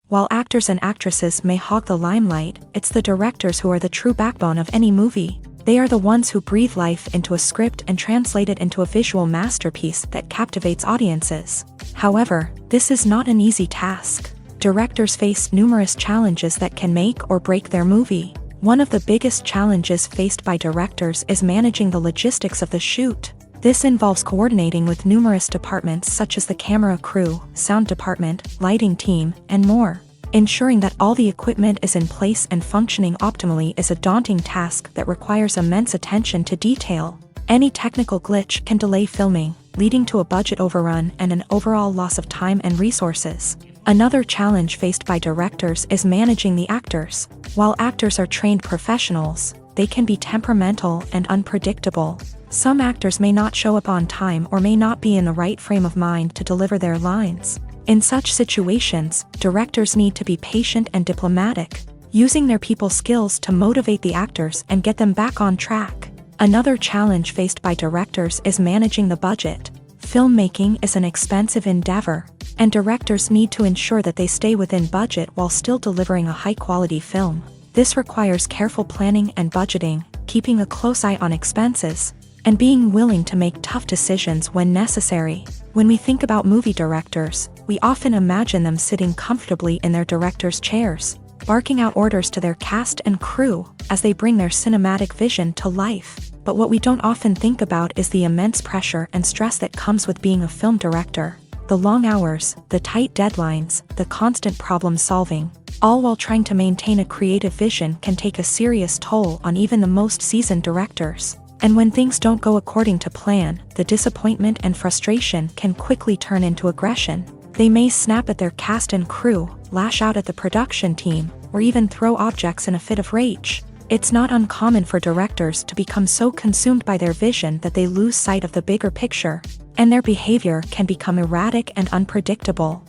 While actors and actresses may hog the limelight, it's the directors who are the true backbone of any movie. They are the ones who breathe life into a script and translate it into a visual masterpiece that captivates audiences. However, this is not an easy task. Directors face numerous challenges that can make or break their movie. One of the biggest challenges faced by directors is managing the logistics of the shoot. This involves coordinating with numerous departments such as the camera crew, sound department, lighting team, and more. Ensuring that all the equipment is in place and functioning optimally is a daunting task that requires immense attention to detail. Any technical glitch can delay filming, leading to a budget overrun and an overall loss of time and resources. Another challenge faced by directors is managing the actors. While actors are trained professionals, they can be temperamental and unpredictable. Some actors may not show up on time or may not be in the right frame of mind to deliver their lines. In such situations, directors need to be patient and diplomatic, using their people skills to motivate the actors and get them back on track. Another challenge faced by directors is managing the budget. Filmmaking is an expensive endeavor, and directors need to ensure that they stay within budget while still delivering a high-quality film. This requires careful planning and budgeting, keeping a close eye on expenses, and being willing to make tough decisions when necessary. When we think about movie directors, we often imagine them sitting comfortably in their director's chairs, barking out orders to their cast and crew as they bring their cinematic vision to life. But what we don't often think about is the immense pressure and stress that comes with being a film director. The long hours, the tight deadlines, the constant problem solving, all while trying to maintain a creative vision can take a serious toll on even the most seasoned directors. And when things don't go according to plan, the disappointment and frustration can quickly turn into aggression. They may snap at their cast and crew, lash out at the production team, or even throw objects in a fit of rage. It's not uncommon for directors to become so consumed by their vision that they lose sight of the bigger picture, and their behavior can become erratic and unpredictable.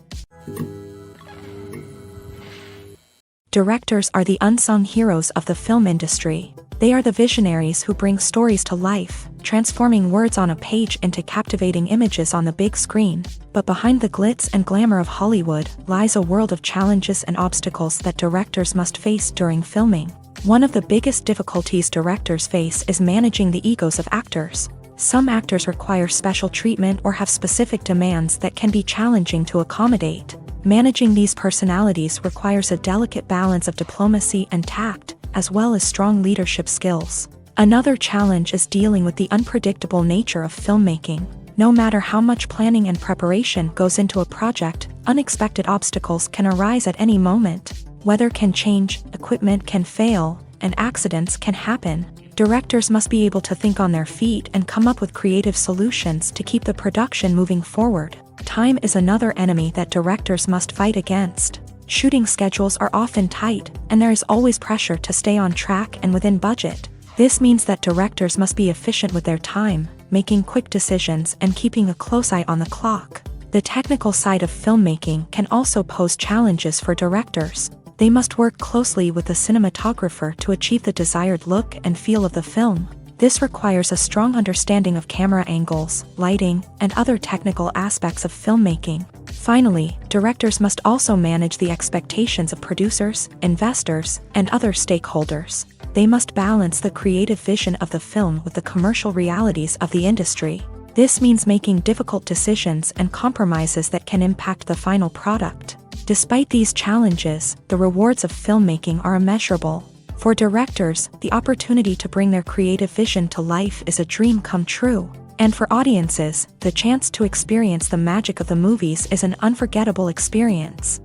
Directors are the unsung heroes of the film industry. They are the visionaries who bring stories to life, transforming words on a page into captivating images on the big screen. But behind the glitz and glamour of Hollywood lies a world of challenges and obstacles that directors must face during filming. One of the biggest difficulties directors face is managing the egos of actors. Some actors require special treatment or have specific demands that can be challenging to accommodate. Managing these personalities requires a delicate balance of diplomacy and tact, as well as strong leadership skills. Another challenge is dealing with the unpredictable nature of filmmaking. No matter how much planning and preparation goes into a project, unexpected obstacles can arise at any moment. Weather can change, equipment can fail, and accidents can happen. Directors must be able to think on their feet and come up with creative solutions to keep the production moving forward. Time is another enemy that directors must fight against. Shooting schedules are often tight, and there is always pressure to stay on track and within budget. This means that directors must be efficient with their time, making quick decisions and keeping a close eye on the clock. The technical side of filmmaking can also pose challenges for directors. They must work closely with the cinematographer to achieve the desired look and feel of the film. This requires a strong understanding of camera angles, lighting, and other technical aspects of filmmaking. Finally, directors must also manage the expectations of producers, investors, and other stakeholders. They must balance the creative vision of the film with the commercial realities of the industry. This means making difficult decisions and compromises that can impact the final product. Despite these challenges, the rewards of filmmaking are immeasurable. For directors, the opportunity to bring their creative vision to life is a dream come true. And for audiences, the chance to experience the magic of the movies is an unforgettable experience.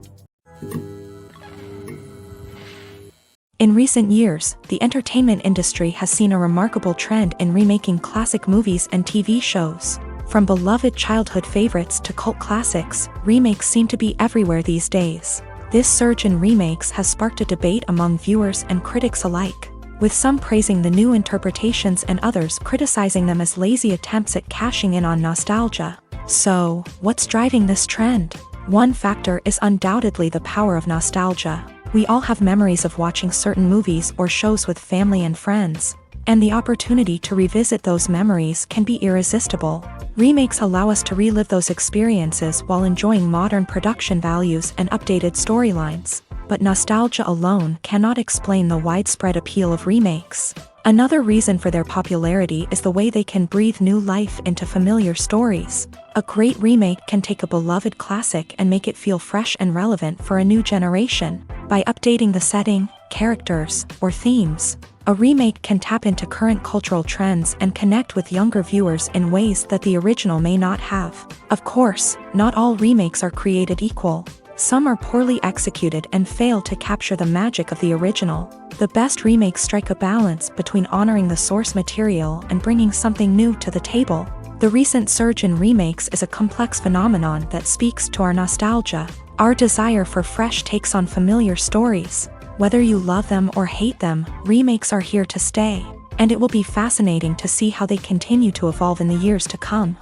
In recent years, the entertainment industry has seen a remarkable trend in remaking classic movies and TV shows. From beloved childhood favorites to cult classics, remakes seem to be everywhere these days. This surge in remakes has sparked a debate among viewers and critics alike, with some praising the new interpretations and others criticizing them as lazy attempts at cashing in on nostalgia. So, what's driving this trend? One factor is undoubtedly the power of nostalgia. We all have memories of watching certain movies or shows with family and friends, and the opportunity to revisit those memories can be irresistible. Remakes allow us to relive those experiences while enjoying modern production values and updated storylines. But nostalgia alone cannot explain the widespread appeal of remakes. Another reason for their popularity is the way they can breathe new life into familiar stories. A great remake can take a beloved classic and make it feel fresh and relevant for a new generation. By updating the setting, characters, or themes, a remake can tap into current cultural trends and connect with younger viewers in ways that the original may not have. Of course, not all remakes are created equal. Some are poorly executed and fail to capture the magic of the original. The best remakes strike a balance between honoring the source material and bringing something new to the table. The recent surge in remakes is a complex phenomenon that speaks to our nostalgia, our desire for fresh takes on familiar stories. Whether you love them or hate them, remakes are here to stay, and it will be fascinating to see how they continue to evolve in the years to come.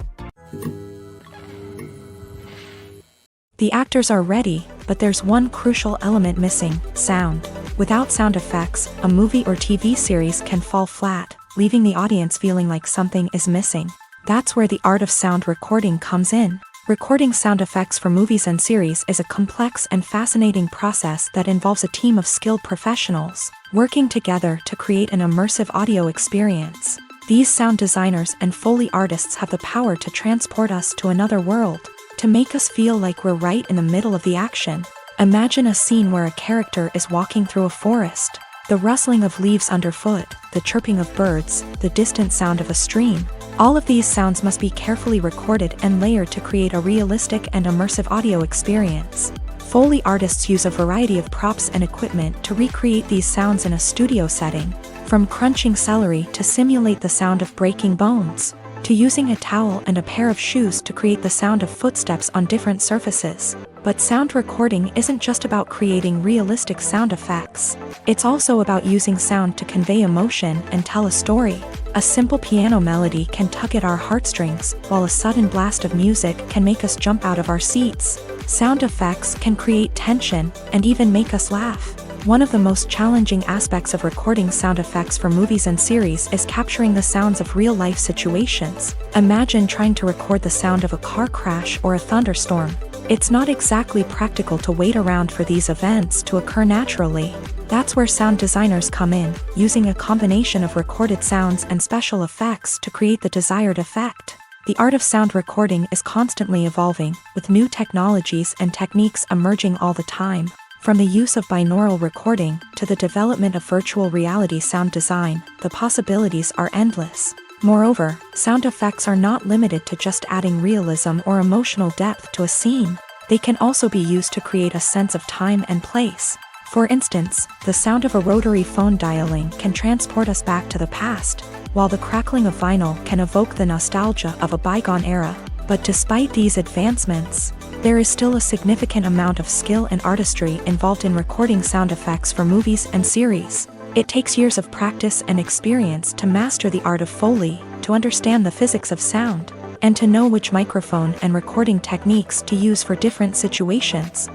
The actors are ready, but there's one crucial element missing: sound. Without sound effects, a movie or TV series can fall flat, leaving the audience feeling like something is missing. That's where the art of sound recording comes in. Recording sound effects for movies and series is a complex and fascinating process that involves a team of skilled professionals working together to create an immersive audio experience. These sound designers and Foley artists have the power to transport us to another world, to make us feel like we're right in the middle of the action. Imagine a scene where a character is walking through a forest. The rustling of leaves underfoot, the chirping of birds, the distant sound of a stream. All of these sounds must be carefully recorded and layered to create a realistic and immersive audio experience. Foley artists use a variety of props and equipment to recreate these sounds in a studio setting, from crunching celery to simulate the sound of breaking bones, to using a towel and a pair of shoes to create the sound of footsteps on different surfaces. But sound recording isn't just about creating realistic sound effects. It's also about using sound to convey emotion and tell a story. A simple piano melody can tug at our heartstrings, while a sudden blast of music can make us jump out of our seats. Sound effects can create tension and even make us laugh. One of the most challenging aspects of recording sound effects for movies and series is capturing the sounds of real-life situations. Imagine trying to record the sound of a car crash or a thunderstorm. It's not exactly practical to wait around for these events to occur naturally. That's where sound designers come in, using a combination of recorded sounds and special effects to create the desired effect. The art of sound recording is constantly evolving, with new technologies and techniques emerging all the time. From the use of binaural recording to the development of virtual reality sound design, the possibilities are endless. Moreover, sound effects are not limited to just adding realism or emotional depth to a scene. They can also be used to create a sense of time and place. For instance, the sound of a rotary phone dialing can transport us back to the past, while the crackling of vinyl can evoke the nostalgia of a bygone era. But despite these advancements, there is still a significant amount of skill and artistry involved in recording sound effects for movies and series. It takes years of practice and experience to master the art of Foley, to understand the physics of sound, and to know which microphone and recording techniques to use for different situations.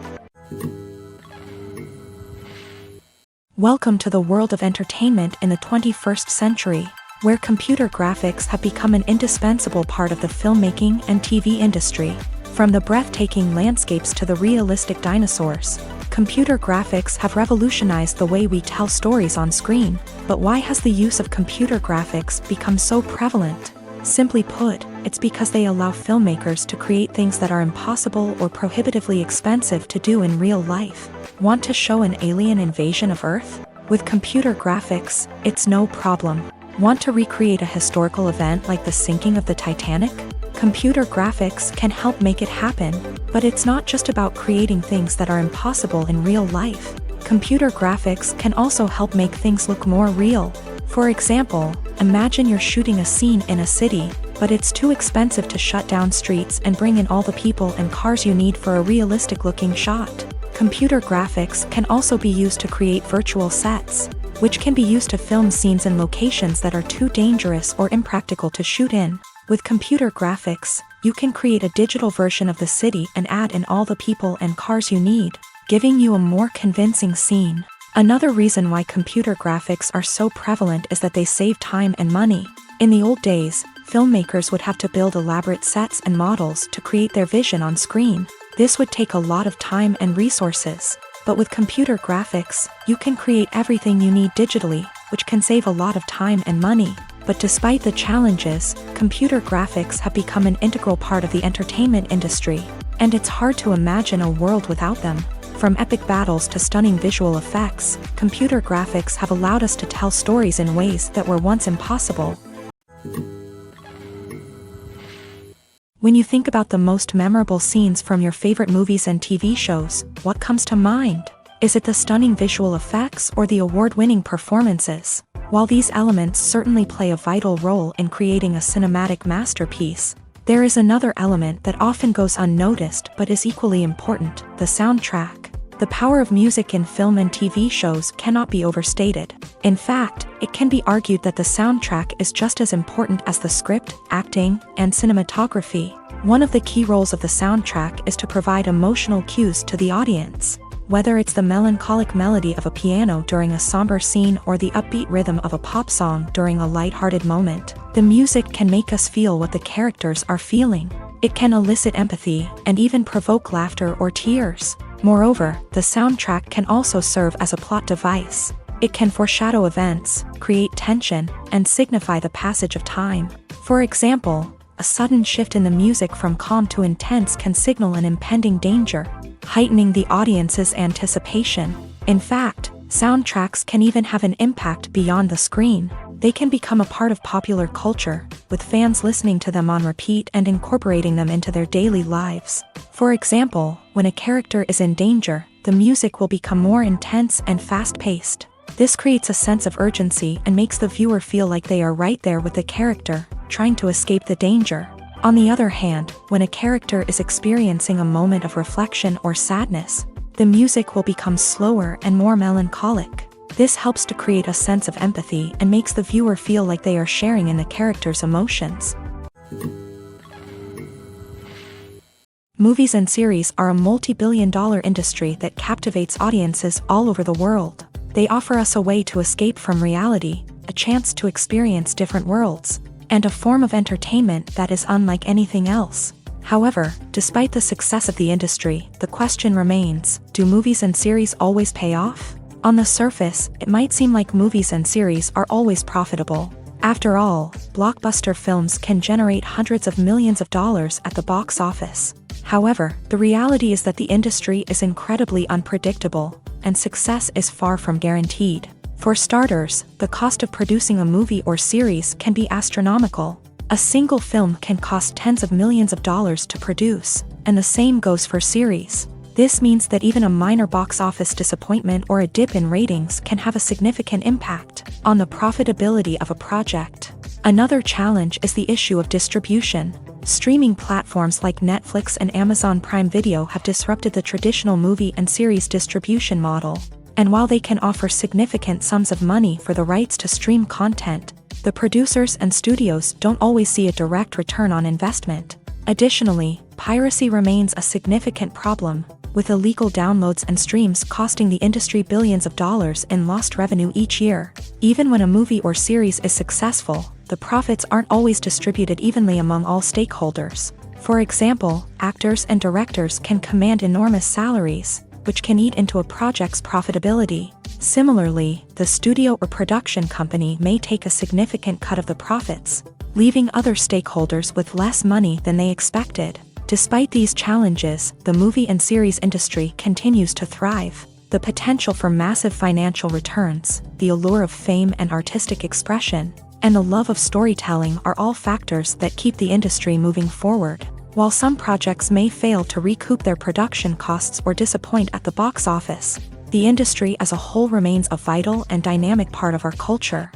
Welcome to the world of entertainment in the 21st century, where computer graphics have become an indispensable part of the filmmaking and TV industry. From the breathtaking landscapes to the realistic dinosaurs, computer graphics have revolutionized the way we tell stories on screen. But why has the use of computer graphics become so prevalent? Simply put, it's because they allow filmmakers to create things that are impossible or prohibitively expensive to do in real life. Want to show an alien invasion of Earth? With computer graphics, it's no problem. Want to recreate a historical event like the sinking of the Titanic? Computer graphics can help make it happen, but it's not just about creating things that are impossible in real life. Computer graphics can also help make things look more real. For example, imagine you're shooting a scene in a city, but it's too expensive to shut down streets and bring in all the people and cars you need for a realistic-looking shot. Computer graphics can also be used to create virtual sets, which can be used to film scenes in locations that are too dangerous or impractical to shoot in. With computer graphics, you can create a digital version of the city and add in all the people and cars you need, giving you a more convincing scene. Another reason why computer graphics are so prevalent is that they save time and money. In the old days, filmmakers would have to build elaborate sets and models to create their vision on screen. This would take a lot of time and resources. But with computer graphics, you can create everything you need digitally, which can save a lot of time and money. But despite the challenges, computer graphics have become an integral part of the entertainment industry, and it's hard to imagine a world without them. From epic battles to stunning visual effects, computer graphics have allowed us to tell stories in ways that were once impossible. When you think about the most memorable scenes from your favorite movies and TV shows, what comes to mind? Is it the stunning visual effects or the award-winning performances? While these elements certainly play a vital role in creating a cinematic masterpiece, there is another element that often goes unnoticed but is equally important: the soundtrack. The power of music in film and TV shows cannot be overstated. In fact, it can be argued that the soundtrack is just as important as the script, acting, and cinematography. One of the key roles of the soundtrack is to provide emotional cues to the audience. Whether it's the melancholic melody of a piano during a somber scene or the upbeat rhythm of a pop song during a lighthearted moment, the music can make us feel what the characters are feeling. It can elicit empathy and even provoke laughter or tears. Moreover, the soundtrack can also serve as a plot device. It can foreshadow events, create tension, and signify the passage of time. For example, a sudden shift in the music from calm to intense can signal an impending danger, heightening the audience's anticipation. In fact, soundtracks can even have an impact beyond the screen. They can become a part of popular culture, with fans listening to them on repeat and incorporating them into their daily lives. For example, when a character is in danger, the music will become more intense and fast-paced. This creates a sense of urgency and makes the viewer feel like they are right there with the character, trying to escape the danger. On the other hand, when a character is experiencing a moment of reflection or sadness, the music will become slower and more melancholic. This helps to create a sense of empathy and makes the viewer feel like they are sharing in the character's emotions. Movies and series are a multi-billion-dollar industry that captivates audiences all over the world. They offer us a way to escape from reality, a chance to experience different worlds, and a form of entertainment that is unlike anything else. However, despite the success of the industry, the question remains: do movies and series always pay off? On the surface, it might seem like movies and series are always profitable. After all, blockbuster films can generate hundreds of millions of dollars at the box office. However, the reality is that the industry is incredibly unpredictable, and success is far from guaranteed. For starters, the cost of producing a movie or series can be astronomical. A single film can cost tens of millions of dollars to produce, and the same goes for series. This means that even a minor box office disappointment or a dip in ratings can have a significant impact on the profitability of a project. Another challenge is the issue of distribution. Streaming platforms like Netflix and Amazon Prime Video have disrupted the traditional movie and series distribution model. And while they can offer significant sums of money for the rights to stream content, the producers and studios don't always see a direct return on investment. Additionally, piracy remains a significant problem, with illegal downloads and streams costing the industry billions of dollars in lost revenue each year. Even when a movie or series is successful, the profits aren't always distributed evenly among all stakeholders. For example, actors and directors can command enormous salaries, which can eat into a project's profitability. Similarly, the studio or production company may take a significant cut of the profits, leaving other stakeholders with less money than they expected. Despite these challenges, the movie and series industry continues to thrive. The potential for massive financial returns, the allure of fame and artistic expression, and the love of storytelling are all factors that keep the industry moving forward. While some projects may fail to recoup their production costs or disappoint at the box office, the industry as a whole remains a vital and dynamic part of our culture.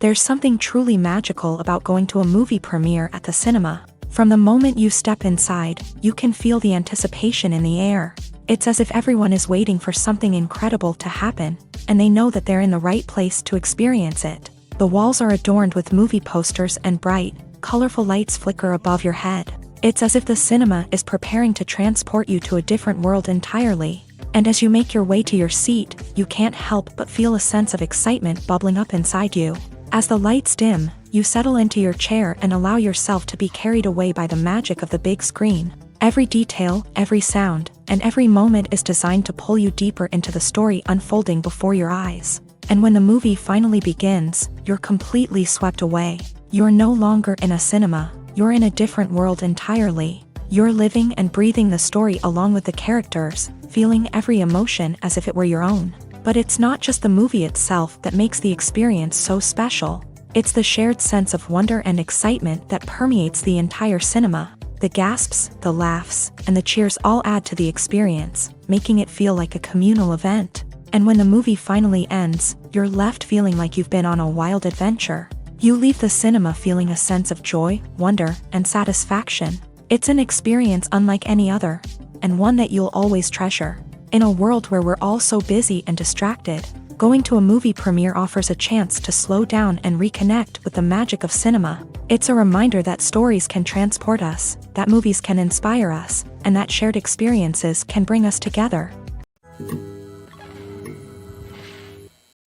There's something truly magical about going to a movie premiere at the cinema. From the moment you step inside, you can feel the anticipation in the air. It's as if everyone is waiting for something incredible to happen, and they know that they're in the right place to experience it. The walls are adorned with movie posters and bright, colorful lights flicker above your head. It's as if the cinema is preparing to transport you to a different world entirely. And as you make your way to your seat, you can't help but feel a sense of excitement bubbling up inside you. As the lights dim, you settle into your chair and allow yourself to be carried away by the magic of the big screen. Every detail, every sound, and every moment is designed to pull you deeper into the story unfolding before your eyes. And when the movie finally begins, you're completely swept away. You're no longer in a cinema, you're in a different world entirely. You're living and breathing the story along with the characters, feeling every emotion as if it were your own. But it's not just the movie itself that makes the experience so special. It's the shared sense of wonder and excitement that permeates the entire cinema. The gasps, the laughs, and the cheers all add to the experience, making it feel like a communal event. And when the movie finally ends, you're left feeling like you've been on a wild adventure. You leave the cinema feeling a sense of joy, wonder, and satisfaction. It's an experience unlike any other, and one that you'll always treasure. In a world where we're all so busy and distracted, going to a movie premiere offers a chance to slow down and reconnect with the magic of cinema. It's a reminder that stories can transport us, that movies can inspire us, and that shared experiences can bring us together.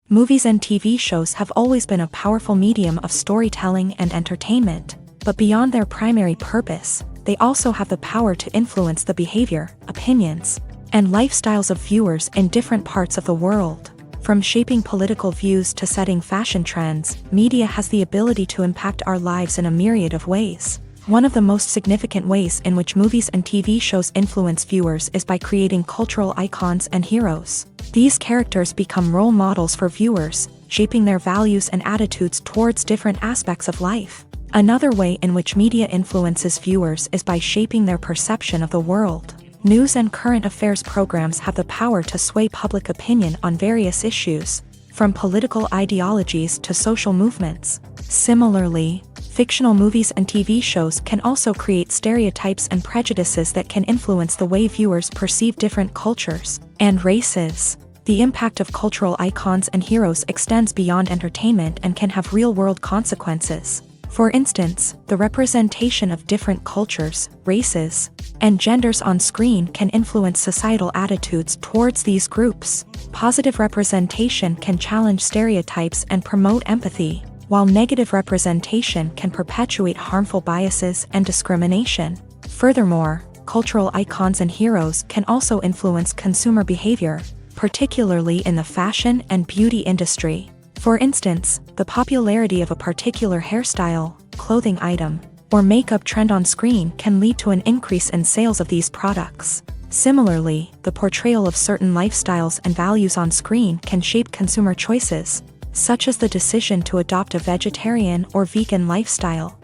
Movies and TV shows have always been a powerful medium of storytelling and entertainment, but beyond their primary purpose, they also have the power to influence the behavior, opinions, and lifestyles of viewers in different parts of the world. From shaping political views to setting fashion trends, media has the ability to impact our lives in a myriad of ways. One of the most significant ways in which movies and TV shows influence viewers is by creating cultural icons and heroes. These characters become role models for viewers, shaping their values and attitudes towards different aspects of life. Another way in which media influences viewers is by shaping their perception of the world. News and current affairs programs have the power to sway public opinion on various issues, from political ideologies to social movements. Similarly, fictional movies and TV shows can also create stereotypes and prejudices that can influence the way viewers perceive different cultures and races. The impact of cultural icons and heroes extends beyond entertainment and can have real-world consequences. For instance, the representation of different cultures, races, and genders on screen can influence societal attitudes towards these groups. Positive representation can challenge stereotypes and promote empathy, while negative representation can perpetuate harmful biases and discrimination. Furthermore, cultural icons and heroes can also influence consumer behavior, particularly in the fashion and beauty industry. For instance, the popularity of a particular hairstyle, clothing item, or makeup trend on screen can lead to an increase in sales of these products. Similarly, the portrayal of certain lifestyles and values on screen can shape consumer choices, such as the decision to adopt a vegetarian or vegan lifestyle.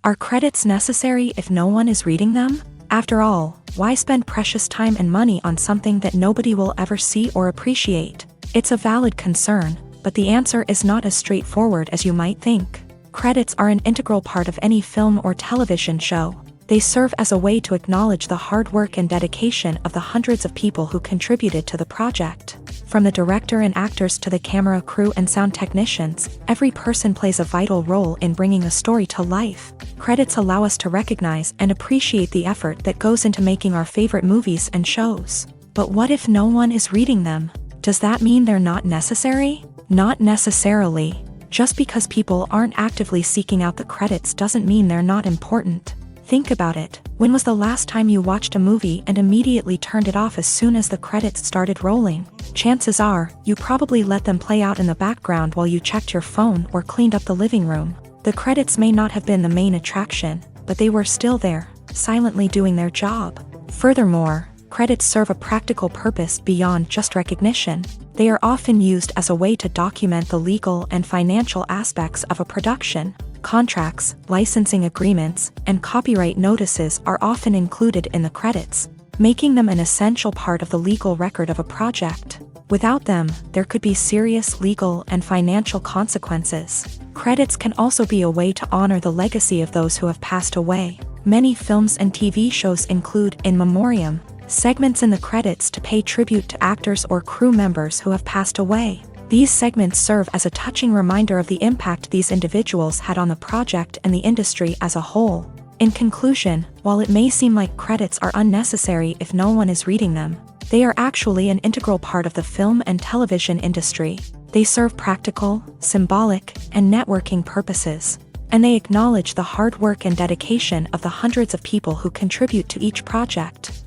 Are credits necessary if no one is reading them? After all, why spend precious time and money on something that nobody will ever see or appreciate? It's a valid concern, but the answer is not as straightforward as you might think. Credits are an integral part of any film or television show. They serve as a way to acknowledge the hard work and dedication of the hundreds of people who contributed to the project. From the director and actors to the camera crew and sound technicians, every person plays a vital role in bringing a story to life. Credits allow us to recognize and appreciate the effort that goes into making our favorite movies and shows. But what if no one is reading them? Does that mean they're not necessary? Not necessarily. Just because people aren't actively seeking out the credits doesn't mean they're not important. Think about it. When was the last time you watched a movie and immediately turned it off as soon as the credits started rolling? Chances are, you probably let them play out in the background while you checked your phone or cleaned up the living room. The credits may not have been the main attraction, but they were still there, silently doing their job. Furthermore, credits serve a practical purpose beyond just recognition. They are often used as a way to document the legal and financial aspects of a production. Contracts, licensing agreements, and copyright notices are often included in the credits, making them an essential part of the legal record of a project. Without them, there could be serious legal and financial consequences. Credits can also be a way to honor the legacy of those who have passed away. Many films and TV shows include in memoriam segments in the credits to pay tribute to actors or crew members who have passed away. These segments serve as a touching reminder of the impact these individuals had on the project and the industry as a whole. In conclusion, while it may seem like credits are unnecessary if no one is reading them, they are actually an integral part of the film and television industry. They serve practical, symbolic, and networking purposes, and they acknowledge the hard work and dedication of the hundreds of people who contribute to each project.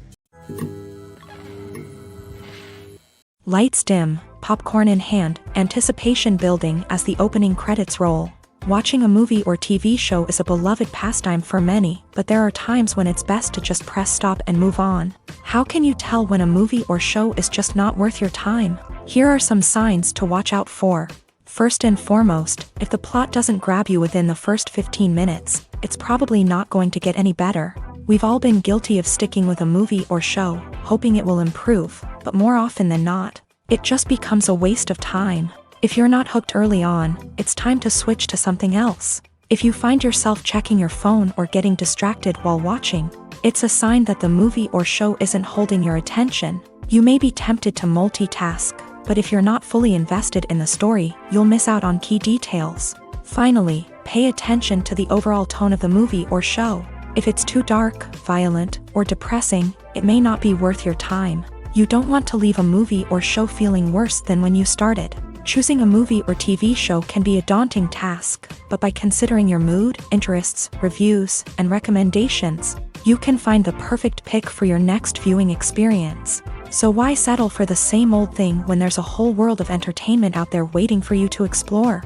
Lights dim, popcorn in hand, anticipation building as the opening credits roll. Watching a movie or TV show is a beloved pastime for many, but there are times when it's best to just press stop and move on. How can you tell when a movie or show is just not worth your time? Here are some signs to watch out for. First and foremost, if the plot doesn't grab you within the first 15 minutes, it's probably not going to get any better. We've all been guilty of sticking with a movie or show, hoping it will improve, but more often than not, it just becomes a waste of time. If you're not hooked early on, it's time to switch to something else. If you find yourself checking your phone or getting distracted while watching, it's a sign that the movie or show isn't holding your attention. You may be tempted to multitask, but if you're not fully invested in the story, you'll miss out on key details. Finally, pay attention to the overall tone of the movie or show. If it's too dark, violent, or depressing, it may not be worth your time. You don't want to leave a movie or show feeling worse than when you started. Choosing a movie or TV show can be a daunting task, but by considering your mood, interests, reviews, and recommendations, you can find the perfect pick for your next viewing experience. So why settle for the same old thing when there's a whole world of entertainment out there waiting for you to explore?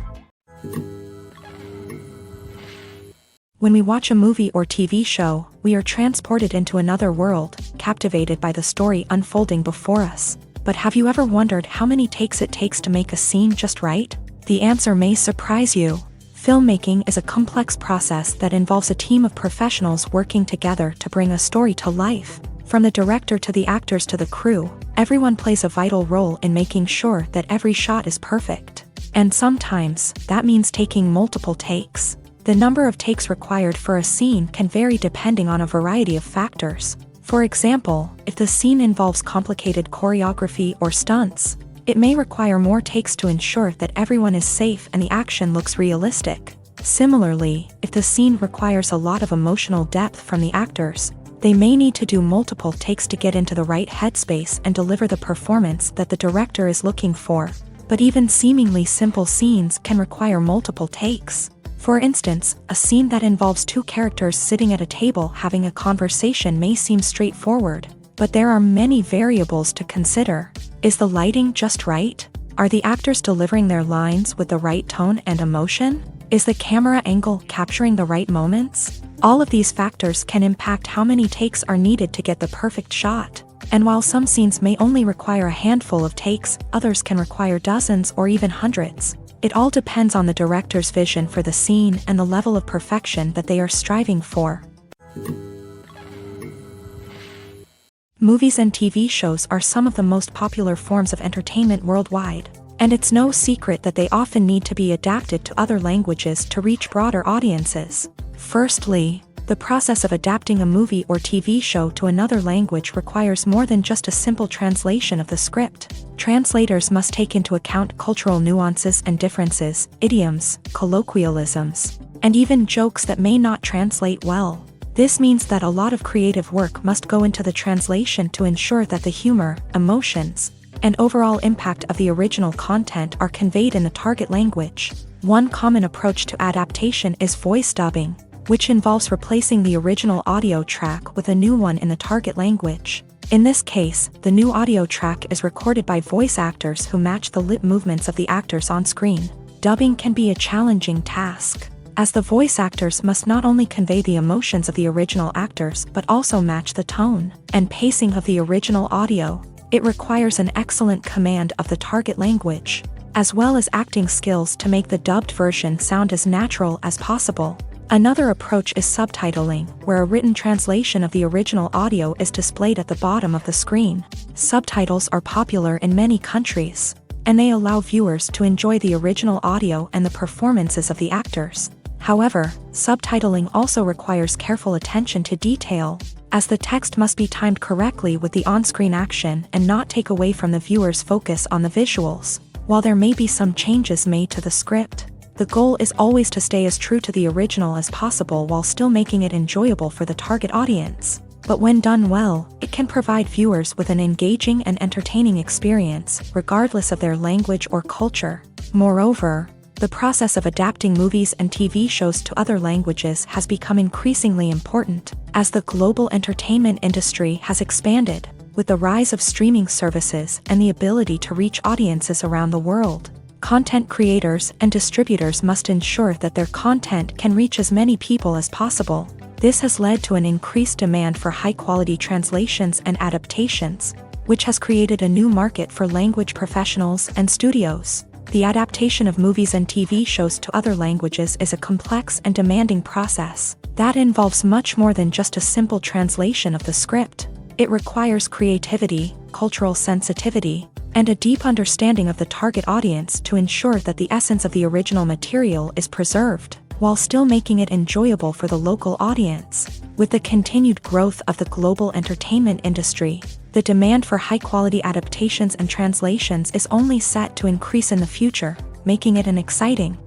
When we watch a movie or TV show, we are transported into another world, captivated by the story unfolding before us. But have you ever wondered how many takes it takes to make a scene just right? The answer may surprise you. Filmmaking is a complex process that involves a team of professionals working together to bring a story to life. From the director to the actors to the crew, everyone plays a vital role in making sure that every shot is perfect. And sometimes, that means taking multiple takes. The number of takes required for a scene can vary depending on a variety of factors. For example, if the scene involves complicated choreography or stunts, it may require more takes to ensure that everyone is safe and the action looks realistic. Similarly, if the scene requires a lot of emotional depth from the actors, they may need to do multiple takes to get into the right headspace and deliver the performance that the director is looking for. But even seemingly simple scenes can require multiple takes. For instance, a scene that involves two characters sitting at a table having a conversation may seem straightforward, but there are many variables to consider. Is the lighting just right? Are the actors delivering their lines with the right tone and emotion? Is the camera angle capturing the right moments? All of these factors can impact how many takes are needed to get the perfect shot. And while some scenes may only require a handful of takes, others can require dozens or even hundreds. It all depends on the director's vision for the scene and the level of perfection that they are striving for. Movies and TV shows are some of the most popular forms of entertainment worldwide, and it's no secret that they often need to be adapted to other languages to reach broader audiences. Firstly, The process of adapting a movie or TV show to another language requires more than just a simple translation of the script. Translators must take into account cultural nuances and differences, idioms, colloquialisms, and even jokes that may not translate well. This means that a lot of creative work must go into the translation to ensure that the humor, emotions, and overall impact of the original content are conveyed in the target language. One common approach to adaptation is voice dubbing, which involves replacing the original audio track with a new one in the target language. In this case, the new audio track is recorded by voice actors who match the lip movements of the actors on screen. Dubbing can be a challenging task, as the voice actors must not only convey the emotions of the original actors but also match the tone and pacing of the original audio. It requires an excellent command of the target language, as well as acting skills to make the dubbed version sound as natural as possible. Another approach is subtitling, where a written translation of the original audio is displayed at the bottom of the screen. Subtitles are popular in many countries, and they allow viewers to enjoy the original audio and the performances of the actors. However, subtitling also requires careful attention to detail, as the text must be timed correctly with the on-screen action and not take away from the viewer's focus on the visuals. While there may be some changes made to the script, the goal is always to stay as true to the original as possible while still making it enjoyable for the target audience. But when done well, it can provide viewers with an engaging and entertaining experience, regardless of their language or culture. Moreover, the process of adapting movies and TV shows to other languages has become increasingly important, as the global entertainment industry has expanded, with the rise of streaming services and the ability to reach audiences around the world. Content creators and distributors must ensure that their content can reach as many people as possible. This has led to an increased demand for high-quality translations and adaptations, which has created a new market for language professionals and studios. The adaptation of movies and TV shows to other languages is a complex and demanding process that involves much more than just a simple translation of the script. It requires creativity, cultural sensitivity, and a deep understanding of the target audience to ensure that the essence of the original material is preserved, while still making it enjoyable for the local audience. With the continued growth of the global entertainment industry, the demand for high-quality adaptations and translations is only set to increase in the future, making it an exciting.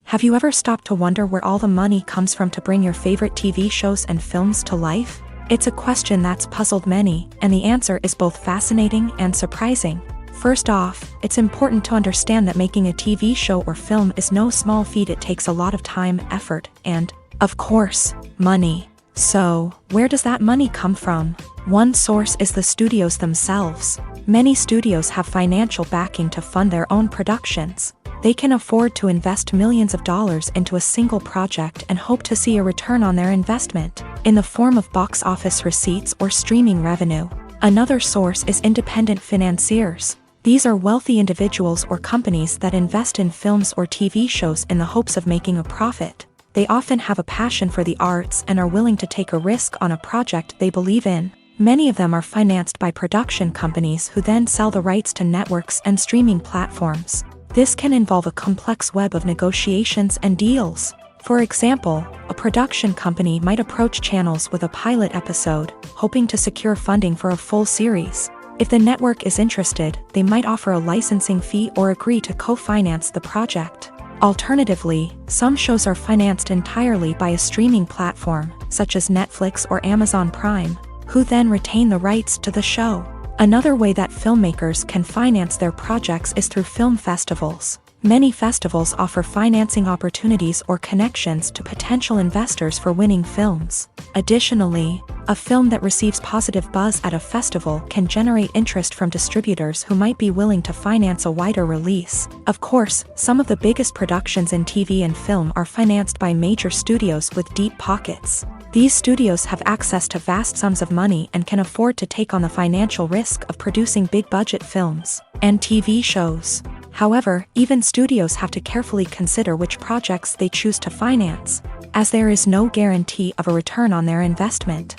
Have you ever stopped to wonder where all the money comes from to bring your favorite TV shows and films to life? It's a question that's puzzled many, and the answer is both fascinating and surprising. First off, it's important to understand that making a TV show or film is no small feat. It takes a lot of time, effort, and, of course, money. So, where does that money come from? One source is the studios themselves. Many studios have financial backing to fund their own productions. They can afford to invest millions of dollars into a single project and hope to see a return on their investment, in the form of box office receipts or streaming revenue. Another source is independent financiers. These are wealthy individuals or companies that invest in films or TV shows in the hopes of making a profit. They often have a passion for the arts and are willing to take a risk on a project they believe in. Many of them are financed by production companies who then sell the rights to networks and streaming platforms. This can involve a complex web of negotiations and deals. For example, a production company might approach channels with a pilot episode, hoping to secure funding for a full series. If the network is interested, they might offer a licensing fee or agree to co-finance the project. Alternatively, some shows are financed entirely by a streaming platform, such as Netflix or Amazon Prime, who then retain the rights to the show. Another way that filmmakers can finance their projects is through film festivals. Many festivals offer financing opportunities or connections to potential investors for winning films. Additionally, a film that receives positive buzz at a festival can generate interest from distributors who might be willing to finance a wider release. Of course, some of the biggest productions in TV and film are financed by major studios with deep pockets. These studios have access to vast sums of money and can afford to take on the financial risk of producing big-budget films and TV shows. However, even studios have to carefully consider which projects they choose to finance, as there is no guarantee of a return on their investment.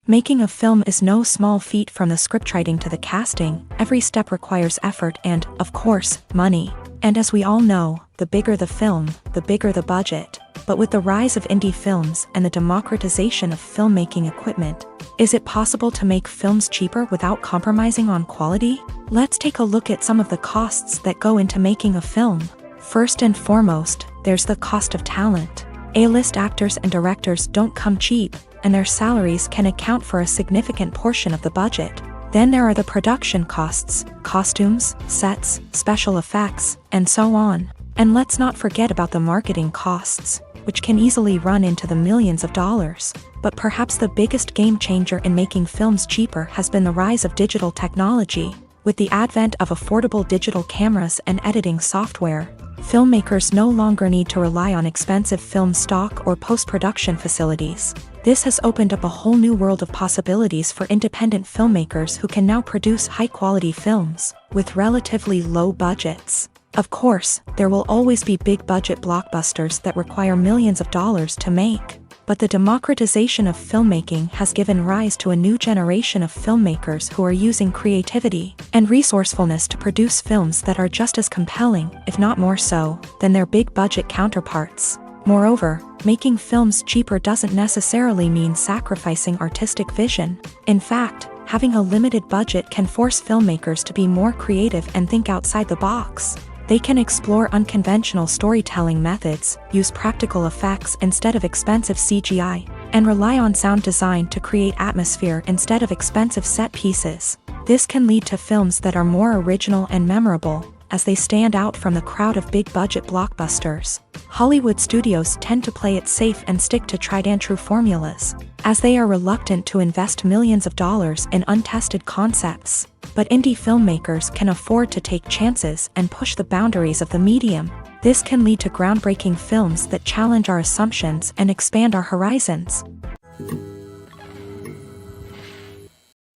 Making a film is no small feat. From the scriptwriting to the casting, every step requires effort and, of course, money. And as we all know, the bigger the film, the bigger the budget. But with the rise of indie films and the democratization of filmmaking equipment, is it possible to make films cheaper without compromising on quality? Let's take a look at some of the costs that go into making a film. First and foremost, there's the cost of talent. A-list actors and directors don't come cheap, and their salaries can account for a significant portion of the budget. Then there are the production costs, costumes, sets, special effects, and so on. And let's not forget about the marketing costs, which can easily run into the millions of dollars. But perhaps the biggest game changer in making films cheaper has been the rise of digital technology. With the advent of affordable digital cameras and editing software, filmmakers no longer need to rely on expensive film stock or post-production facilities. This has opened up a whole new world of possibilities for independent filmmakers who can now produce high-quality films with relatively low budgets. Of course, there will always be big-budget blockbusters that require millions of dollars to make. But the democratization of filmmaking has given rise to a new generation of filmmakers who are using creativity and resourcefulness to produce films that are just as compelling, if not more so, than their big-budget counterparts. Moreover, making films cheaper doesn't necessarily mean sacrificing artistic vision. In fact, having a limited budget can force filmmakers to be more creative and think outside the box. They can explore unconventional storytelling methods, use practical effects instead of expensive CGI, and rely on sound design to create atmosphere instead of expensive set pieces. This can lead to films that are more original and memorable, as they stand out from the crowd of big-budget blockbusters. Hollywood studios tend to play it safe and stick to tried-and-true formulas, as they are reluctant to invest millions of dollars in untested concepts. But indie filmmakers can afford to take chances and push the boundaries of the medium. This can lead to groundbreaking films that challenge our assumptions and expand our horizons.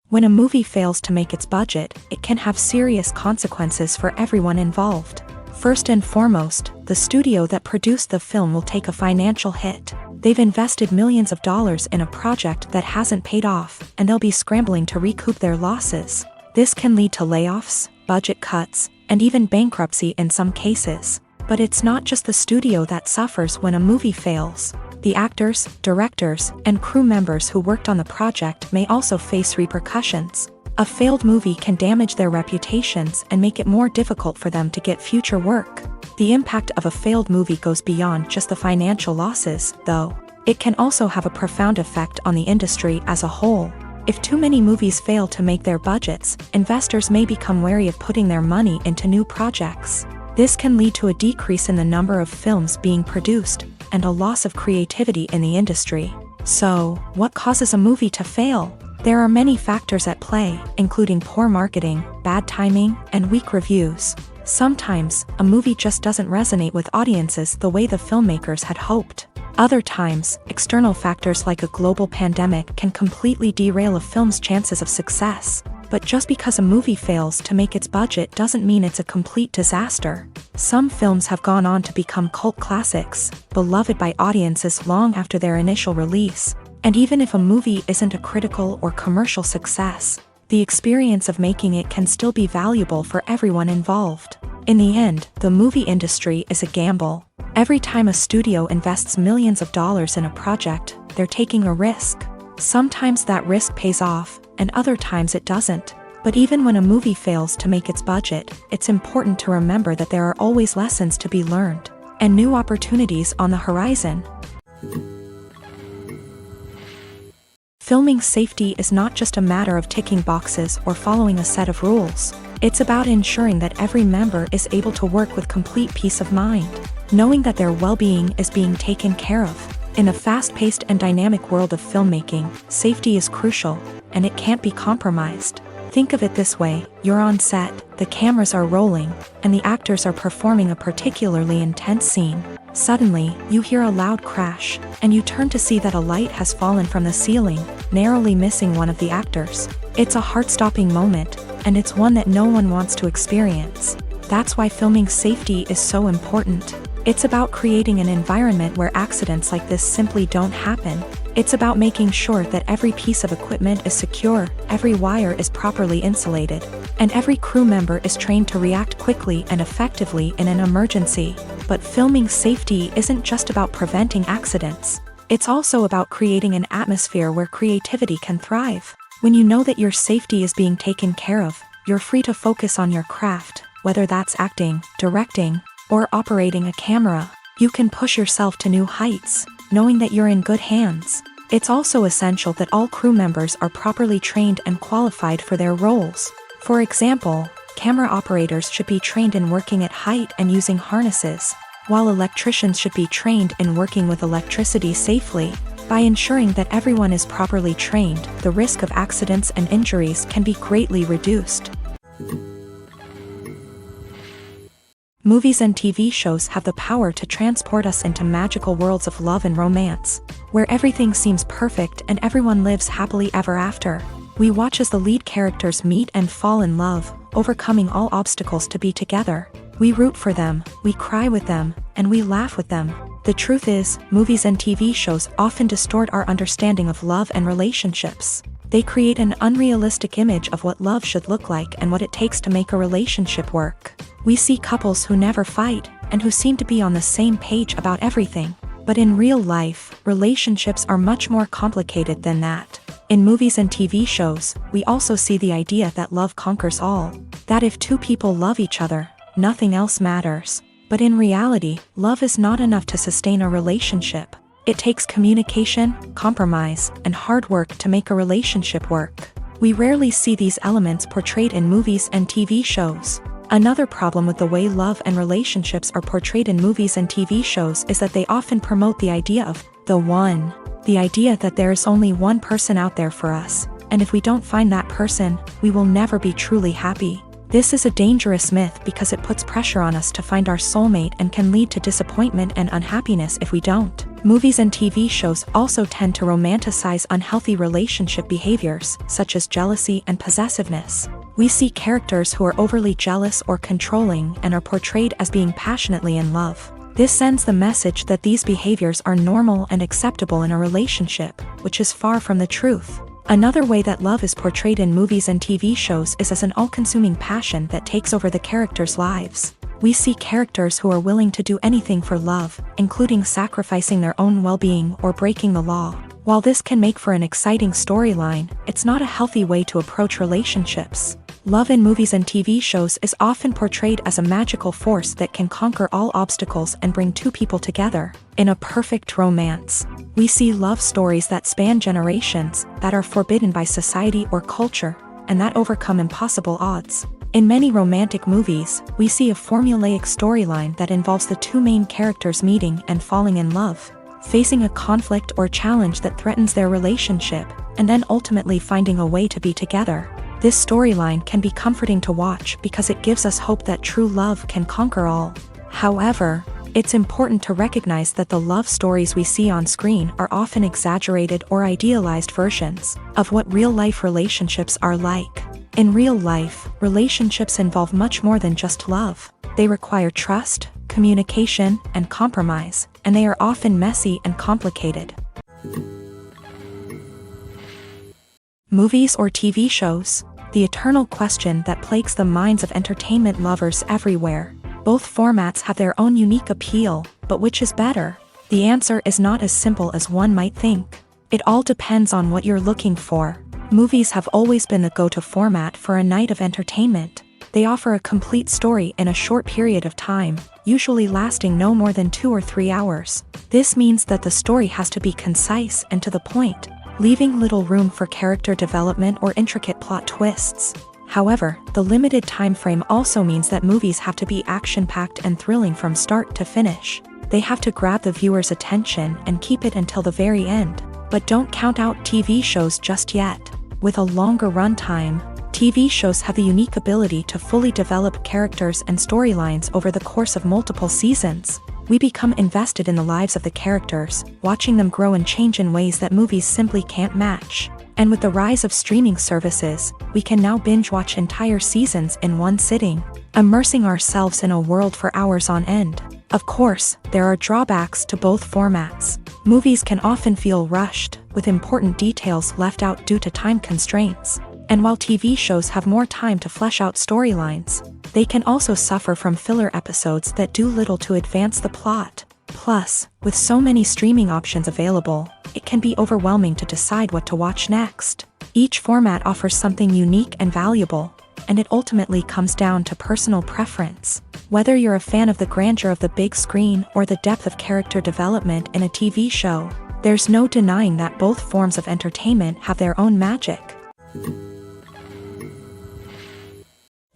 When a movie fails to make its budget, it can have serious consequences for everyone involved. First and foremost, the studio that produced the film will take a financial hit. They've invested millions of dollars in a project that hasn't paid off, and they'll be scrambling to recoup their losses. This can lead to layoffs, budget cuts, and even bankruptcy in some cases. But it's not just the studio that suffers when a movie fails. The actors, directors, and crew members who worked on the project may also face repercussions. A failed movie can damage their reputations and make it more difficult for them to get future work. The impact of a failed movie goes beyond just the financial losses, though. It can also have a profound effect on the industry as a whole. If too many movies fail to make their budgets, investors may become wary of putting their money into new projects. This can lead to a decrease in the number of films being produced, and a loss of creativity in the industry. So, what causes a movie to fail? There are many factors at play, including poor marketing, bad timing, and weak reviews. Sometimes, a movie just doesn't resonate with audiences the way the filmmakers had hoped. Other times, external factors like a global pandemic can completely derail a film's chances of success. But just because a movie fails to make its budget doesn't mean it's a complete disaster. Some films have gone on to become cult classics, beloved by audiences long after their initial release. And even if a movie isn't a critical or commercial success, the experience of making it can still be valuable for everyone involved. In the end, the movie industry is a gamble. Every time a studio invests millions of dollars in a project, they're taking a risk. Sometimes that risk pays off, and other times it doesn't. But even when a movie fails to make its budget, it's important to remember that there are always lessons to be learned, and new opportunities on the horizon. Filming safety is not just a matter of ticking boxes or following a set of rules. It's about ensuring that every member is able to work with complete peace of mind, knowing that their well-being is being taken care of. In a fast-paced and dynamic world of filmmaking, safety is crucial, and it can't be compromised. Think of it this way: you're on set, the cameras are rolling, and the actors are performing a particularly intense scene. Suddenly, you hear a loud crash, and you turn to see that a light has fallen from the ceiling, narrowly missing one of the actors. It's a heart-stopping moment, and it's one that no one wants to experience. That's why filming safety is so important. It's about creating an environment where accidents like this simply don't happen. It's about making sure that every piece of equipment is secure, every wire is properly insulated, and every crew member is trained to react quickly and effectively in an emergency. But filming safety isn't just about preventing accidents. It's also about creating an atmosphere where creativity can thrive. When you know that your safety is being taken care of, you're free to focus on your craft, whether that's acting, directing, or operating a camera. You can push yourself to new heights, knowing that you're in good hands. It's also essential that all crew members are properly trained and qualified for their roles. For example, camera operators should be trained in working at height and using harnesses, while electricians should be trained in working with electricity safely. By ensuring that everyone is properly trained, the risk of accidents and injuries can be greatly reduced. Movies and TV shows have the power to transport us into magical worlds of love and romance, where everything seems perfect and everyone lives happily ever after. We watch as the lead characters meet and fall in love, overcoming all obstacles to be together. We root for them, we cry with them, and we laugh with them. The truth is, movies and TV shows often distort our understanding of love and relationships. They create an unrealistic image of what love should look like and what it takes to make a relationship work. We see couples who never fight, and who seem to be on the same page about everything. But in real life, relationships are much more complicated than that. In movies and TV shows, we also see the idea that love conquers all. That if two people love each other, nothing else matters. But in reality, love is not enough to sustain a relationship. It takes communication, compromise, and hard work to make a relationship work. We rarely see these elements portrayed in movies and TV shows. Another problem with the way love and relationships are portrayed in movies and TV shows is that they often promote the idea of the one. The idea that there is only one person out there for us, and if we don't find that person, we will never be truly happy. This is a dangerous myth because it puts pressure on us to find our soulmate and can lead to disappointment and unhappiness if we don't. Movies and TV shows also tend to romanticize unhealthy relationship behaviors, such as jealousy and possessiveness. We see characters who are overly jealous or controlling and are portrayed as being passionately in love. This sends the message that these behaviors are normal and acceptable in a relationship, which is far from the truth. Another way that love is portrayed in movies and TV shows is as an all-consuming passion that takes over the characters' lives. We see characters who are willing to do anything for love, including sacrificing their own well-being or breaking the law. While this can make for an exciting storyline, it's not a healthy way to approach relationships. Love in movies and TV shows is often portrayed as a magical force that can conquer all obstacles and bring two people together. In a perfect romance, we see love stories that span generations, that are forbidden by society or culture, and that overcome impossible odds. In many romantic movies, we see a formulaic storyline that involves the two main characters meeting and falling in love, facing a conflict or challenge that threatens their relationship, and then ultimately finding a way to be together. This storyline can be comforting to watch because it gives us hope that true love can conquer all. However, it's important to recognize that the love stories we see on screen are often exaggerated or idealized versions of what real-life relationships are like. In real life, relationships involve much more than just love. They require trust, communication, and compromise, and they are often messy and complicated. Movies or TV shows? The eternal question that plagues the minds of entertainment lovers everywhere. Both formats have their own unique appeal, but which is better? The answer is not as simple as one might think. It all depends on what you're looking for. Movies have always been the go-to format for a night of entertainment. They offer a complete story in a short period of time, usually lasting no more than 2 or 3 hours. This means that the story has to be concise and to the point, leaving little room for character development or intricate plot twists. However, the limited time frame also means that movies have to be action-packed and thrilling from start to finish. They have to grab the viewer's attention and keep it until the very end. But don't count out TV shows just yet. With a longer runtime, TV shows have the unique ability to fully develop characters and storylines over the course of multiple seasons. We become invested in the lives of the characters, watching them grow and change in ways that movies simply can't match. And with the rise of streaming services, we can now binge-watch entire seasons in one sitting, immersing ourselves in a world for hours on end. Of course, there are drawbacks to both formats. Movies can often feel rushed, with important details left out due to time constraints. And while TV shows have more time to flesh out storylines, they can also suffer from filler episodes that do little to advance the plot. Plus, with so many streaming options available, it can be overwhelming to decide what to watch next. Each format offers something unique and valuable, and it ultimately comes down to personal preference. Whether you're a fan of the grandeur of the big screen or the depth of character development in a TV show, there's no denying that both forms of entertainment have their own magic.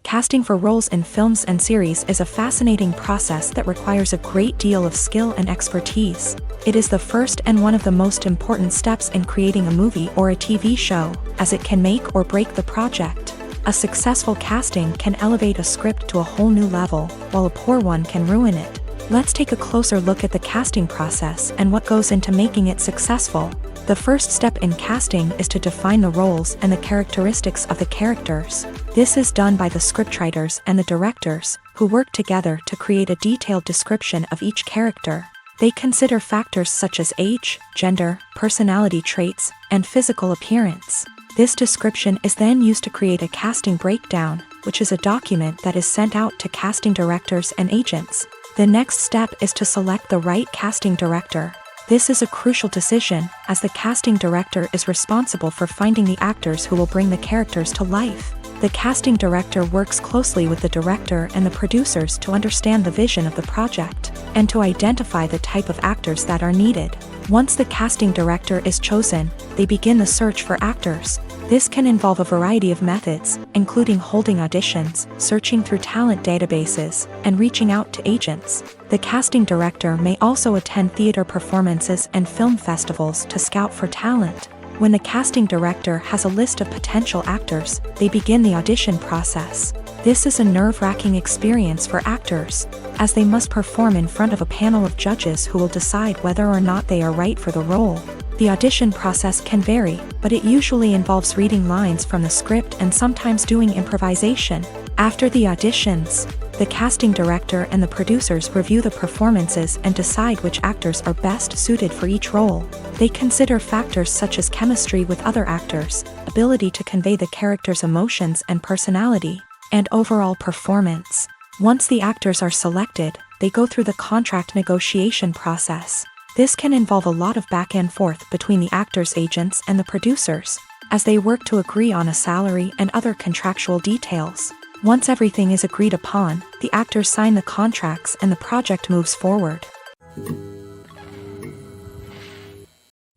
Casting for roles in films and series is a fascinating process that requires a great deal of skill and expertise. It is the first and one of the most important steps in creating a movie or a TV show, as it can make or break the project. A successful casting can elevate a script to a whole new level, while a poor one can ruin it. Let's take a closer look at the casting process and what goes into making it successful. The first step in casting is to define the roles and the characteristics of the characters. This is done by the scriptwriters and the directors, who work together to create a detailed description of each character. They consider factors such as age, gender, personality traits, and physical appearance. This description is then used to create a casting breakdown, which is a document that is sent out to casting directors and agents. The next step is to select the right casting director. This is a crucial decision, as the casting director is responsible for finding the actors who will bring the characters to life. The casting director works closely with the director and the producers to understand the vision of the project, and to identify the type of actors that are needed. Once the casting director is chosen, they begin the search for actors. This can involve a variety of methods, including holding auditions, searching through talent databases, and reaching out to agents. The casting director may also attend theater performances and film festivals to scout for talent. When the casting director has a list of potential actors, they begin the audition process. This is a nerve-wracking experience for actors, as they must perform in front of a panel of judges who will decide whether or not they are right for the role. The audition process can vary, but it usually involves reading lines from the script and sometimes doing improvisation. After the auditions, the casting director and the producers review the performances and decide which actors are best suited for each role. They consider factors such as chemistry with other actors, ability to convey the character's emotions and personality, and overall performance. Once the actors are selected, they go through the contract negotiation process. This can involve a lot of back and forth between the actors' agents and the producers, as they work to agree on a salary and other contractual details. Once everything is agreed upon, the actors sign the contracts and the project moves forward.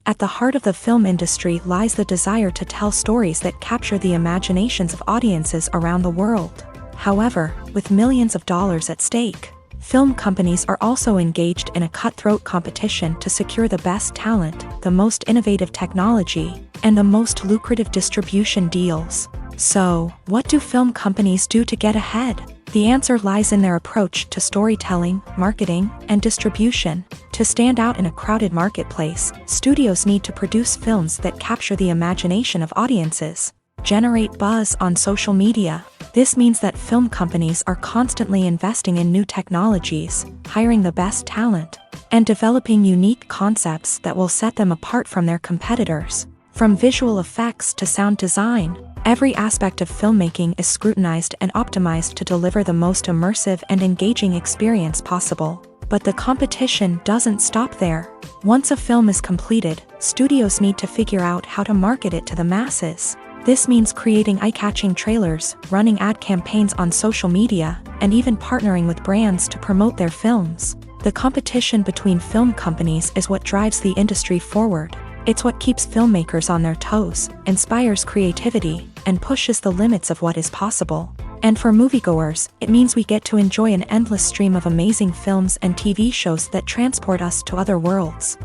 At the heart of the film industry lies the desire to tell stories that capture the imaginations of audiences around the world. However, with millions of dollars at stake, film companies are also engaged in a cutthroat competition to secure the best talent, the most innovative technology, and the most lucrative distribution deals. So, what do film companies do to get ahead? The answer lies in their approach to storytelling, marketing, and distribution. To stand out in a crowded marketplace, studios need to produce films that capture the imagination of audiences, generate buzz on social media. This means that film companies are constantly investing in new technologies, hiring the best talent, and developing unique concepts that will set them apart from their competitors. From visual effects to sound design, every aspect of filmmaking is scrutinized and optimized to deliver the most immersive and engaging experience possible. But the competition doesn't stop there. Once a film is completed, studios need to figure out how to market it to the masses. This means creating eye-catching trailers, running ad campaigns on social media, and even partnering with brands to promote their films. The competition between film companies is what drives the industry forward. It's what keeps filmmakers on their toes, inspires creativity, and pushes the limits of what is possible. And for moviegoers, it means we get to enjoy an endless stream of amazing films and TV shows that transport us to other worlds.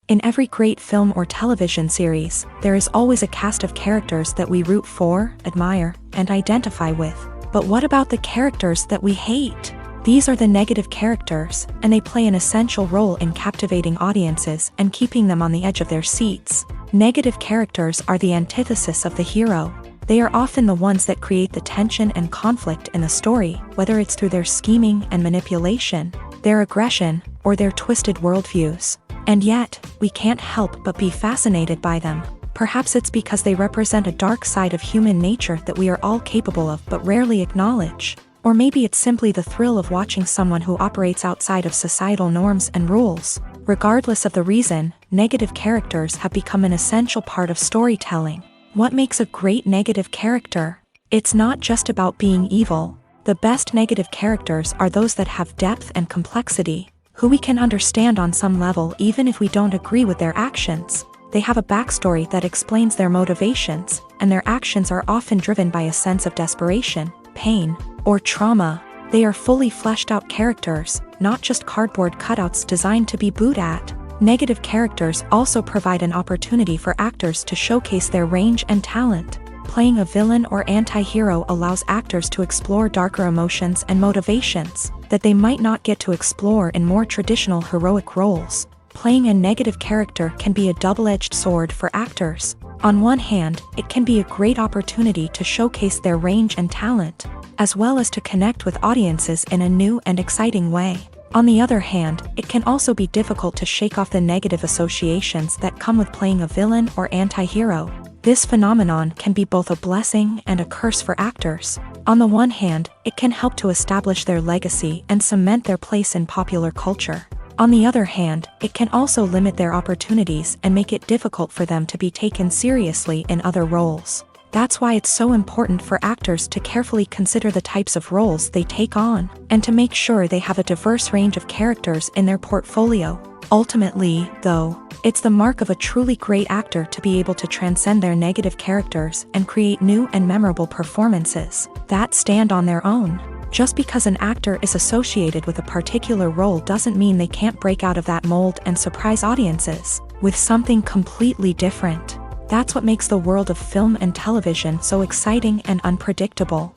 In every great film or television series, there is always a cast of characters that we root for, admire, and identify with. But what about the characters that we hate? These are the negative characters, and they play an essential role in captivating audiences and keeping them on the edge of their seats. Negative characters are the antithesis of the hero. They are often the ones that create the tension and conflict in the story, whether it's through their scheming and manipulation, their aggression, or their twisted worldviews. And yet, we can't help but be fascinated by them. Perhaps it's because they represent a dark side of human nature that we are all capable of but rarely acknowledge. Or maybe it's simply the thrill of watching someone who operates outside of societal norms and rules. Regardless of the reason, negative characters have become an essential part of storytelling. What makes a great negative character? It's not just about being evil. The best negative characters are those that have depth and complexity, who we can understand on some level even if we don't agree with their actions. They have a backstory that explains their motivations, and their actions are often driven by a sense of desperation, pain, or trauma. They are fully fleshed out characters, not just cardboard cutouts designed to be booed at. Negative characters also provide an opportunity for actors to showcase their range and talent. Playing a villain or anti-hero allows actors to explore darker emotions and motivations that they might not get to explore in more traditional heroic roles. Playing a negative character can be a double-edged sword for actors. On one hand, it can be a great opportunity to showcase their range and talent, as well as to connect with audiences in a new and exciting way. On the other hand, it can also be difficult to shake off the negative associations that come with playing a villain or anti-hero. This phenomenon can be both a blessing and a curse for actors. On the one hand, it can help to establish their legacy and cement their place in popular culture. On the other hand, it can also limit their opportunities and make it difficult for them to be taken seriously in other roles. That's why it's so important for actors to carefully consider the types of roles they take on, and to make sure they have a diverse range of characters in their portfolio. Ultimately, though, it's the mark of a truly great actor to be able to transcend their negative characters and create new and memorable performances that stand on their own. Just because an actor is associated with a particular role doesn't mean they can't break out of that mold and surprise audiences with something completely different. That's what makes the world of film and television so exciting and unpredictable.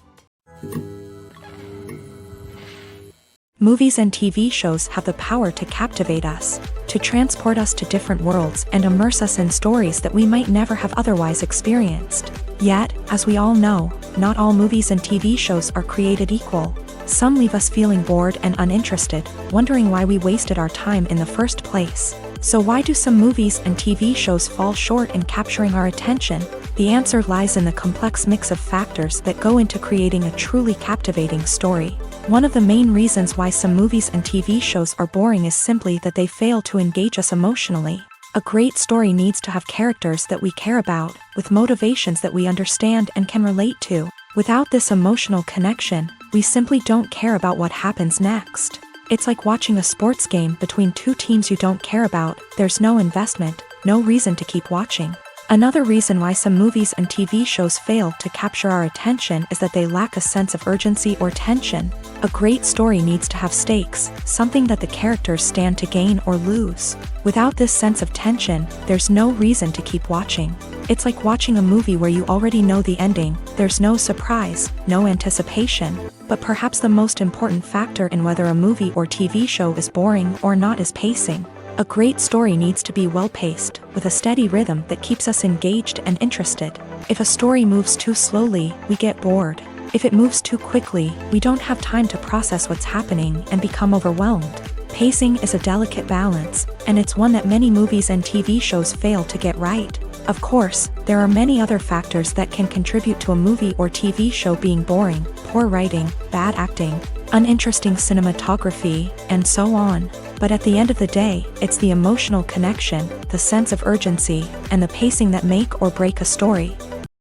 Movies and TV shows have the power to captivate us, to transport us to different worlds and immerse us in stories that we might never have otherwise experienced. Yet, as we all know, not all movies and TV shows are created equal. Some leave us feeling bored and uninterested, wondering why we wasted our time in the first place. So why do some movies and TV shows fall short in capturing our attention? The answer lies in the complex mix of factors that go into creating a truly captivating story. One of the main reasons why some movies and TV shows are boring is simply that they fail to engage us emotionally. A great story needs to have characters that we care about, with motivations that we understand and can relate to. Without this emotional connection, we simply don't care about what happens next. It's like watching a sports game between two teams you don't care about. There's no investment, no reason to keep watching. Another reason why some movies and TV shows fail to capture our attention is that they lack a sense of urgency or tension. A great story needs to have stakes, something that the characters stand to gain or lose. Without this sense of tension, there's no reason to keep watching. It's like watching a movie where you already know the ending. There's no surprise, no anticipation. But perhaps the most important factor in whether a movie or TV show is boring or not is pacing. A great story needs to be well-paced, with a steady rhythm that keeps us engaged and interested. If a story moves too slowly, we get bored. If it moves too quickly, we don't have time to process what's happening and become overwhelmed. Pacing is a delicate balance, and it's one that many movies and TV shows fail to get right. Of course, there are many other factors that can contribute to a movie or TV show being boring: poor writing, bad acting, uninteresting cinematography, and so on. But at the end of the day, it's the emotional connection, the sense of urgency, and the pacing that make or break a story.